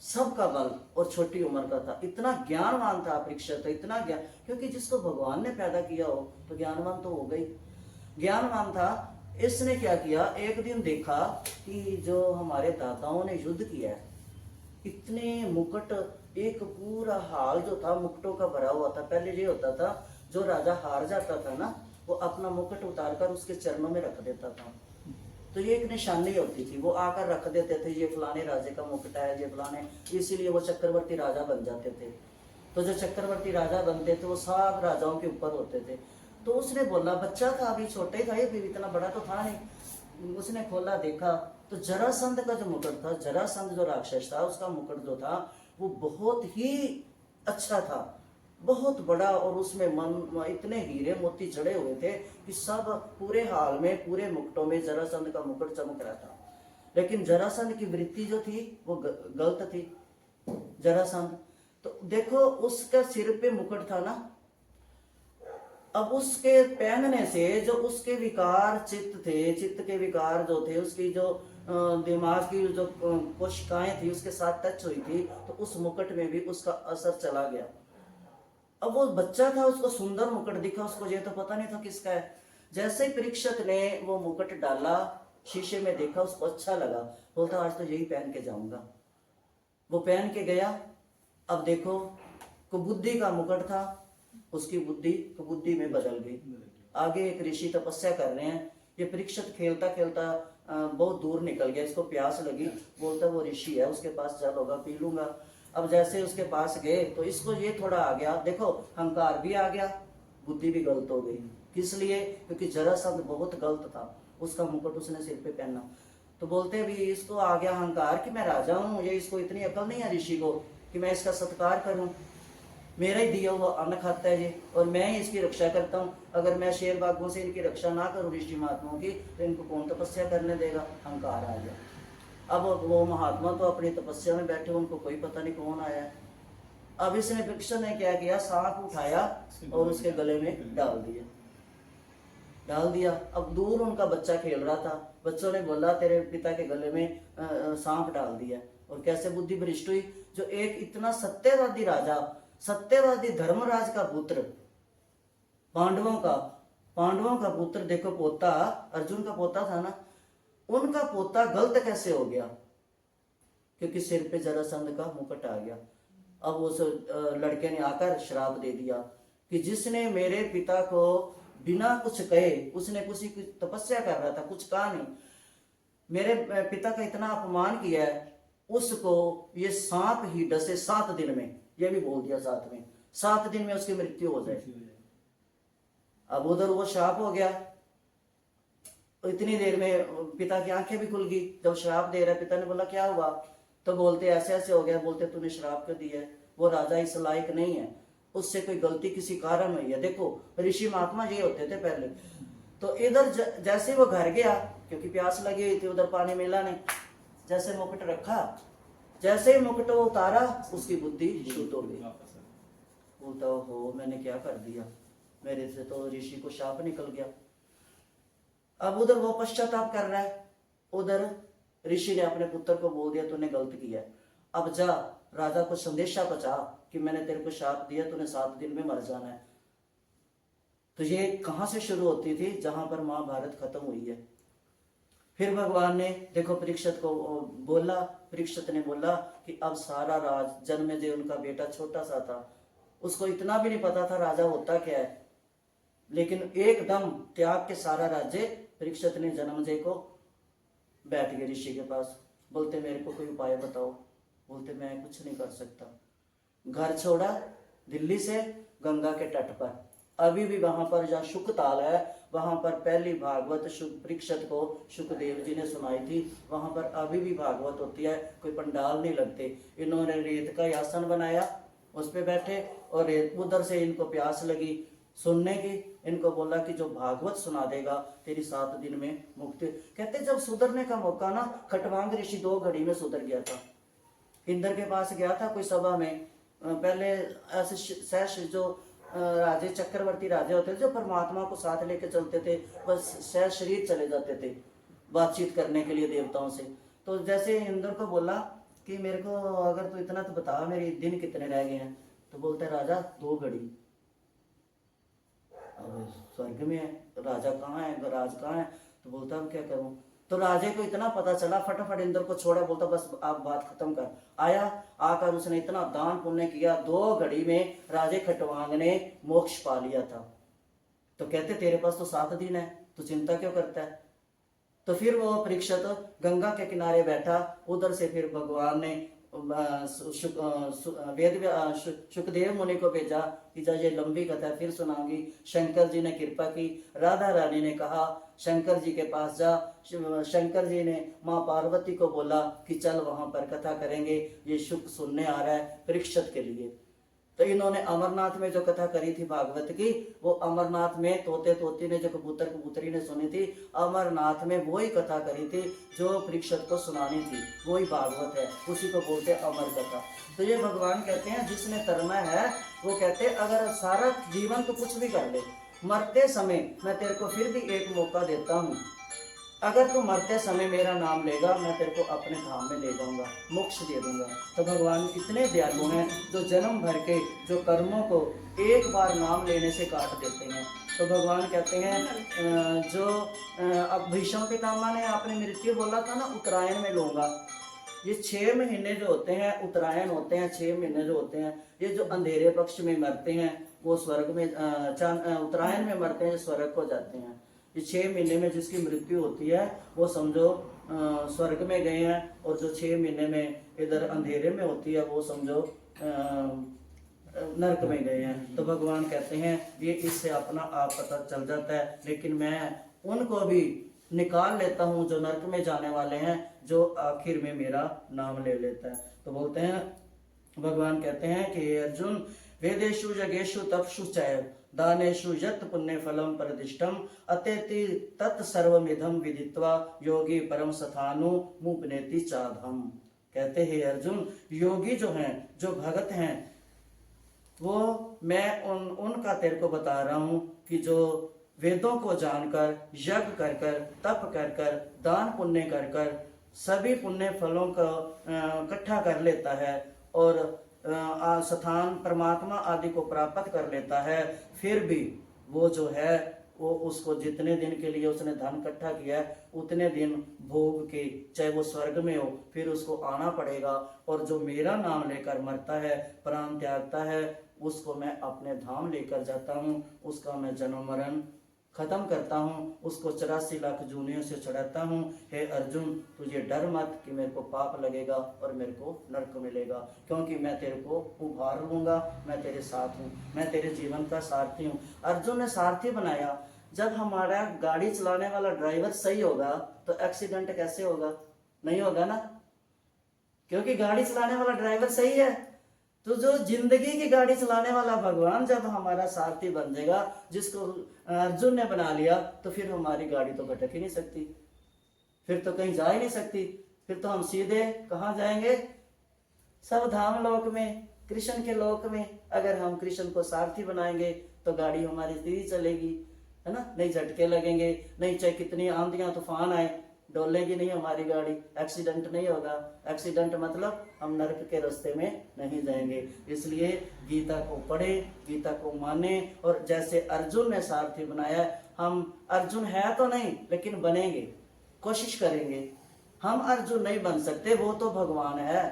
सबका बल, और छोटी उम्र का था। इतना ज्ञानवान था परीक्षित, इतना ज्ञान, क्योंकि जिसको भगवान ने पैदा किया हो तो ज्ञानवान तो हो गई, ज्ञानवान था। इसने क्या किया, एक दिन देखा कि जो हमारे दाताओं ने युद्ध किया है, इतने मुकुट, एक पूरा हाल जो था मुकुटों का भरा हुआ था। पहले ये होता था जो राजा हार जाता था ना, वो अपना मुकुट उतारकर उसके चरणों में रख देता था, तो ये एक निशानी होती थी, वो आकर रख देते थे, ये फलाने राजे का मुकुट है, ये फलाने, इसीलिए वो चक्रवर्ती राजा बन जाते थे। तो जो चक्रवर्ती राजा बनते थे वो सब राजाओं के ऊपर होते थे। तो उसने बोला, बच्चा था अभी, छोटे ही था, ये भी इतना बड़ा तो था नहीं। उसने खोला, देखा तो जरासंध का जो मुकुट था, जरासंध जो राक्षस था, उसका मुकुट जो था वो बहुत ही अच्छा था, बहुत बड़ा, और उसमें मन इतने हीरे मोती जड़े हुए थे कि सब पूरे हाल में, पूरे मुकुटों में जरासंध का मुकुट चमक रहा था। लेकिन जरासंध की वृत्ति जो थी वो गलत थी। जरासंध तो देखो उसका सिर पे मुकुट था ना, अब उसके पहनने से जो उसके विकार चित्त थे, चित्त के विकार जो थे, उसकी जो दिमाग की जो कोशिकाएं थी उसके साथ टच हुई थी, तो उस मुकुट में भी उसका असर चला गया। अब वो बच्चा था, उसको सुंदर मुकुट दिखा, उसको ये तो पता नहीं था किसका है। जैसे ही परीक्षित ने वो मुकुट डाला, शीशे में देखा, उसको अच्छा लगा, बोलता आज तो यही पहन के जाऊंगा। वो पहन के गया। अब देखो कुबुद्धि का मुकुट था, उसकी बुद्धि कुबुद्धि में बदल गई। आगे एक ऋषि तपस्या कर रहे हैं, ये परीक्षित खेलता खेलता बहुत दूर निकल गया, इसको प्यास लगी, बोलता वो ऋषि है, उसके पास जल होगा, पी लूंगा। अब जैसे उसके पास गए तो इसको ये थोड़ा आ गया, देखो अहंकार भी आ गया, बुद्धि भी गलत हो गई। किस लिए? क्योंकि जरासंध बहुत गलत था, उसका मुकुट उसने सिर पे पहना। तो बोलते भी इसको आ गया अहंकार कि मैं राजा हूँ, ये इसको इतनी अकल नहीं है ऋषि को कि मैं इसका सत्कार करूँ, मेरा ही दिया हुआ अन्न खाता है ये, और मैं ही इसकी रक्षा करता हूँ। अगर मैं शेर बाघों से इनकी रक्षा ना करूँ ऋषि महात्माओं की, तो इनको कौन तपस्या करने देगा? अहंकार आ गया। अब वो महात्मा तो अपनी तपस्या में बैठे, उनको कोई पता नहीं कौन आया है। अब इसने परीक्षित ने क्या किया, सांप उठाया और उसके गले में डाल दिया, डाल दिया। अब दूर उनका बच्चा खेल रहा था, बच्चों ने बोला तेरे पिता के गले में सांप डाल दिया। और कैसे बुद्धि भ्रष्ट हुई, जो एक इतना सत्यवादी राजा, सत्यवादी धर्मराज का पुत्र, पांडवों का पुत्र, देखो पोता अर्जुन का पोता था ना, उनका पोता गलत कैसे हो गया? क्योंकि सिर पे जरासंध का मुकुट आ गया। अब उस लड़के ने आकर श्राप दे दिया कि जिसने मेरे पिता को बिना कुछ कहे, उसने किसी की तपस्या कर रहा था, कुछ कहा नहीं, मेरे पिता का इतना अपमान किया है, उसको ये सांप ही डसे 7 दिन में, ये भी बोल दिया 7 दिन में उसकी मृत्यु हो जाए। अब उधर वो श्राप हो गया। इतनी देर में पिता की आंखें भी खुल गई। जब श्राप दे रहा, पिता ने बोला क्या हुआ, तो बोलते ऐसे ऐसे हो गया। बोलते तूने श्राप क्यों दिया है, वो राजा इस लायक नहीं है, उससे कोई गलती किसी कारण हुई है। देखो ऋषि महात्मा ये होते थे पहले। तो इधर जैसे वो घर गया, क्योंकि प्यास लगी हुई थी, उधर पानी मिला नहीं, जैसे मुकुट रखा, जैसे ही मुकुट उतारा, उसकी बुद्धि शुद्ध हो गई। बोलता हो मैंने क्या कर दिया, मेरे से तो ऋषि को शाप निकल गया। अब उधर वो पश्चाताप कर रहा है, उधर ऋषि ने अपने पुत्र को बोल दिया तूने गलत किया, अब जा राजा को संदेशा पहुंचा कि मैंने तेरे को शाप दिया, तूने 7 दिन में मर जाना है। तो ये कहां से शुरू होती थी, जहां पर महाभारत खत्म हुई है। फिर भगवान ने देखो परीक्षित को बोला, परीक्षित ने बोला कि अब सारा राज, जन्मेजय उनका बेटा छोटा सा था, उसको इतना भी नहीं पता था राजा होता क्या है, लेकिन एकदम त्याग के सारा राज्य परीक्षित ने जन्मेजय को बैठ गए ऋषि के पास। बोलते मेरे को कोई उपाय बताओ। बोलते मैं कुछ नहीं कर सकता। घर छोड़ा दिल्ली से गंगा के तट पर, अभी भी वहां पर जहाँ शुकताल है, वहां पर पहली भागवत परीक्षित को शुकदेव जी ने सुनाई थी। वहां पर अभी भी भागवत होती है, कोई पंडाल नहीं लगते। इन्होंने रेत का आसन बनाया, उस पे बैठे, और उधर से इनको प्यास लगी सुनने की। इनको बोला कि जो भागवत सुना देगा तेरी 7 दिन में मुक्ति। कहते जब सुधरने का मौका ना, खटवांग ऋषि 2 घड़ी में सुधर गया था। इंद्र के पास गया था कोई सभा में, पहले ऐसे सहस जो राजे चक्रवर्ती राजे होते थे, जो परमात्मा को साथ लेके चलते थे, बस सहस शरीर चले जाते थे बातचीत करने के लिए देवताओं से। तो जैसे इंद्र को बोला कि मेरे को अगर तू इतना तो बता, मेरे दिन कितने रह गए हैं। तो बोलते राजा 2 घड़ी। अब स्वर्ग में है, राजा कहाँ है, राज कहाँ है। तो बोलता अब क्या करूं। तो राजे को इतना पता चला, फटाफट इंद्र को छोड़ा, बोलता बस आप बात खत्म कर। आया, आकर उसने इतना दान पुण्य किया, 2 घड़ी में राजे खटवांग ने मोक्ष पा लिया था। तो कहते तेरे पास तो 7 दिन है, तो चिंता क्यों करता है। तो फिर वो परीक्षित गंगा के किनारे बैठा। उधर से फिर भगवान ने शुकदेव मुनि को भेजा कि जा ये लंबी कथा फिर सुनाऊंगी। शंकर जी ने कृपा की, राधा रानी ने कहा शंकर जी के पास जा। शंकर जी ने माँ पार्वती को बोला कि चल वहां पर कथा करेंगे, ये शुक सुनने आ रहा है परीक्षित के लिए। तो इन्होंने अमरनाथ में जो कथा करी थी भागवत की, वो अमरनाथ में तोते तोती ने, जो कबूतर कबूतरी ने सुनी थी, अमरनाथ में वही कथा करी थी जो परीक्षित को सुनानी थी, वही भागवत है, उसी को बोलते हैं अमर कथा। तो ये भगवान कहते हैं जिसने तरना है, वो कहते हैं अगर सारा जीवन तो कुछ भी कर ले, मरते समय मैं तेरे को फिर भी एक मौका देता हूँ, अगर तू मरते समय मेरा नाम लेगा, मैं तेरे को अपने धाम में ले जाऊंगा, मोक्ष दे दूंगा। तो भगवान इतने दयालु हैं, जो जन्म भर के जो कर्मों को एक बार नाम लेने से काट देते हैं। तो भगवान कहते हैं जो अब भीष्म पितामह ने अपनी मृत्यु बोला था ना, उत्तरायण में लूंगा। ये 6 महीने जो होते हैं, उत्तरायण होते हैं, 6 महीने जो होते हैं, ये जो अंधेरे पक्ष में मरते हैं वो स्वर्ग में, उत्तरायण में मरते हैं स्वर्ग को जाते हैं। ये 6 महीने में जिसकी मृत्यु होती है वो समझो स्वर्ग में गए हैं, और जो 6 महीने में इधर अंधेरे में होती है वो समझो नरक में गए हैं। तो भगवान कहते हैं ये इससे अपना आप पता चल जाता है, लेकिन मैं उनको भी निकाल लेता हूँ जो नरक में जाने वाले हैं, जो आखिर में मेरा नाम ले लेता है। तो बोलते हैं, भगवान कहते हैं कि अर्जुन वेदेषु यज्ञेषु तपसु चैव दानेषु यत् पुण्य फलम परदिष्टम अतेति तत्सर्वमिदं विदित्वा योगी परम सथानु मुपनेति चाधम। कहते हैं अर्जुन, योगी जो हैं, जो भगत हैं, वो मैं उनका तेरे को बता रहा हूँ कि जो वेदों को जानकर, यज्ञ कर कर, तप कर कर, दान पुण्य कर कर, सभी पुण्य फलों को इकट्ठा कर लेता है और स्थान परमात्मा आदि को प्राप्त कर लेता है, फिर भी वो जो है वो उसको जितने दिन के लिए उसने धन इकट्ठा किया है उतने दिन भोग के, चाहे वो स्वर्ग में हो, फिर उसको आना पड़ेगा। और जो मेरा नाम लेकर मरता है, प्राण त्यागता है, उसको मैं अपने धाम लेकर जाता हूँ, उसका मैं जन्म मरण खत्म करता हूँ, उसको 84 लाख जूनियों से छुड़ाता हूँ। हे अर्जुन, तुझे डर मत कि मेरे को पाप लगेगा और मेरे को नरक मिलेगा, क्योंकि मैं तेरे को उभार लूंगा, मैं तेरे साथ हूँ, मैं तेरे जीवन का सारथी हूँ। अर्जुन ने सारथी बनाया। जब हमारा गाड़ी चलाने वाला ड्राइवर सही होगा तो एक्सीडेंट कैसे होगा? नहीं होगा ना, क्योंकि गाड़ी चलाने वाला ड्राइवर सही है। तो जो जिंदगी की गाड़ी चलाने वाला भगवान जब हमारा सारथी बन जाएगा, जिसको अर्जुन ने बना लिया, तो फिर हमारी गाड़ी तो भटक ही नहीं सकती, फिर तो कहीं जा ही नहीं सकती, फिर तो हम सीधे कहाँ जाएंगे? सब धाम लोक में, कृष्ण के लोक में। अगर हम कृष्ण को सारथी बनाएंगे तो गाड़ी हमारी सीधी चलेगी, है ना, नहीं झटके लगेंगे, नहीं चाहे कितनी आंधियां तूफान आए, डोलेगी नहीं हमारी गाड़ी, एक्सीडेंट नहीं होगा। एक्सीडेंट मतलब हम नरक के रास्ते में नहीं जाएंगे। इसलिए गीता को पढ़े, गीता को माने, और जैसे अर्जुन ने सारथी बनाया, हम अर्जुन है तो नहीं लेकिन बनेंगे, कोशिश करेंगे। हम अर्जुन नहीं बन सकते, वो तो भगवान है,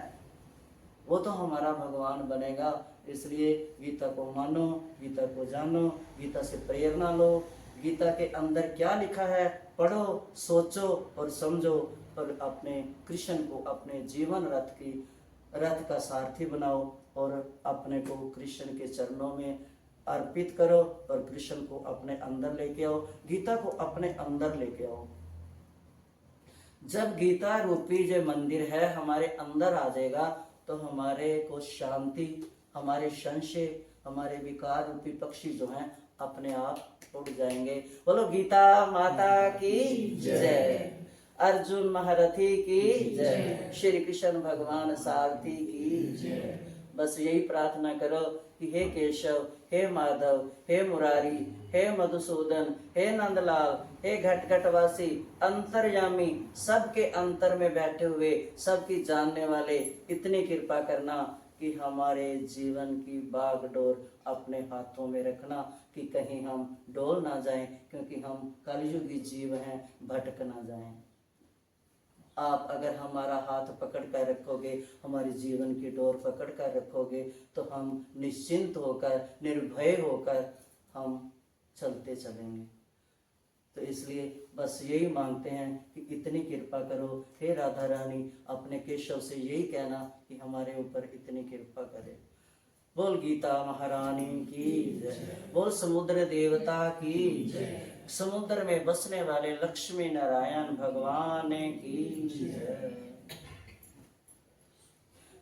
वो तो हमारा भगवान बनेगा। इसलिए गीता को मानो, गीता को जानो, गीता से प्रेरणा लो। गीता के अंदर क्या लिखा है पढ़ो, सोचो और समझो, और अपने कृष्ण को अपने जीवन रथ का सारथी बनाओ, और अपने को कृष्ण के चरणों में अर्पित करो, और कृष्ण को अपने अंदर लेके आओ, गीता को अपने अंदर लेके आओ। जब गीता रूपी जो मंदिर है हमारे अंदर आ जाएगा, तो हमारे को शांति, हमारे संशय, हमारे विकार रूपी पक्षी जो हैं अपने आप उड़ जाएंगे। बोलो गीता माता की जय, अर्जुन महारथी की जय, श्री कृष्ण भगवान सारथी की जय। बस यही प्रार्थना करो कि हे केशव, हे माधव, हे मुरारी, हे मधुसूदन, हे नंदलाल, हे घटघटवासी, अंतर्यामी, सबके अंतर में बैठे हुए, सबकी जानने वाले, इतनी कृपा करना कि हमारे जीवन की बागडोर अपने हाथों में रखना, कि कहीं हम डोल ना जाएं, क्योंकि हम कलयुगी जीव हैं, भटक ना जाएं। आप अगर हमारा हाथ पकड़ कर रखोगे, हमारे जीवन की डोर पकड़ कर रखोगे, तो हम निश्चिंत होकर, निर्भय होकर हम चलते चलेंगे। तो इसलिए बस यही मांगते हैं कि इतनी कृपा करो हे राधा रानी, अपने केशव से यही कहना कि हमारे ऊपर इतनी कृपा करे। बोल गीता महारानी की जय, बोल समुद्र देवता की जय, समुद्र में बसने वाले लक्ष्मी नारायण भगवान की जय,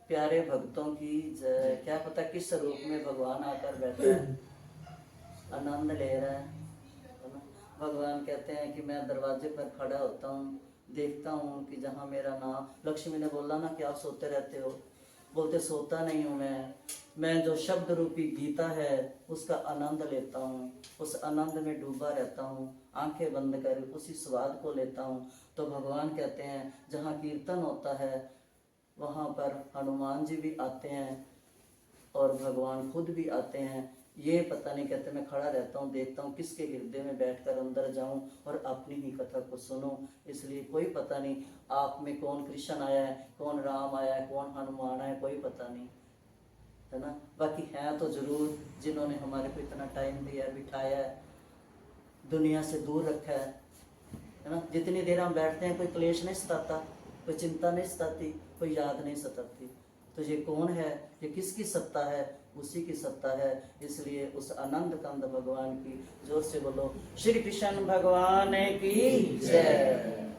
प्यारे भक्तों की जय। क्या पता किस रूप में भगवान आकर बैठा है, आनंद ले रहा है। भगवान कहते हैं कि मैं दरवाजे पर खड़ा होता हूँ, देखता हूँ कि जहाँ मेरा नाम, लक्ष्मी ने बोला ना कि आप सोते रहते हो, बोलते सोता नहीं हूँ मैं जो शब्द रूपी गीता है उसका आनंद लेता हूँ, उस आनंद में डूबा रहता हूँ, आंखें बंद कर उसी स्वाद को लेता हूँ। तो भगवान कहते हैं जहाँ कीर्तन होता है वहाँ पर हनुमान जी भी आते हैं और भगवान खुद भी आते हैं। ये पता नहीं, कहते मैं खड़ा रहता हूँ, देखता हूँ किसके हृदय में बैठकर अंदर जाऊं और अपनी ही कथा को सुनूं। इसलिए कोई पता नहीं आप में कौन कृष्ण आया है, कौन राम आया है, कौन हनुमान आया है, कोई पता नहीं, है ना। बाकी है तो जरूर जिन्होंने हमारे को इतना टाइम दिया, बिठाया है, दुनिया से दूर रखा है ना। जितनी देर हम बैठते हैं कोई क्लेश नहीं सताता, कोई चिंता नहीं सताती, कोई याद नहीं सताती। तो ये कौन है, ये किसकी सत्ता है, उसी की सत्ता है। इसलिए उस आनंद कंद भगवान की जोर से बोलो श्री कृष्ण भगवान की जय।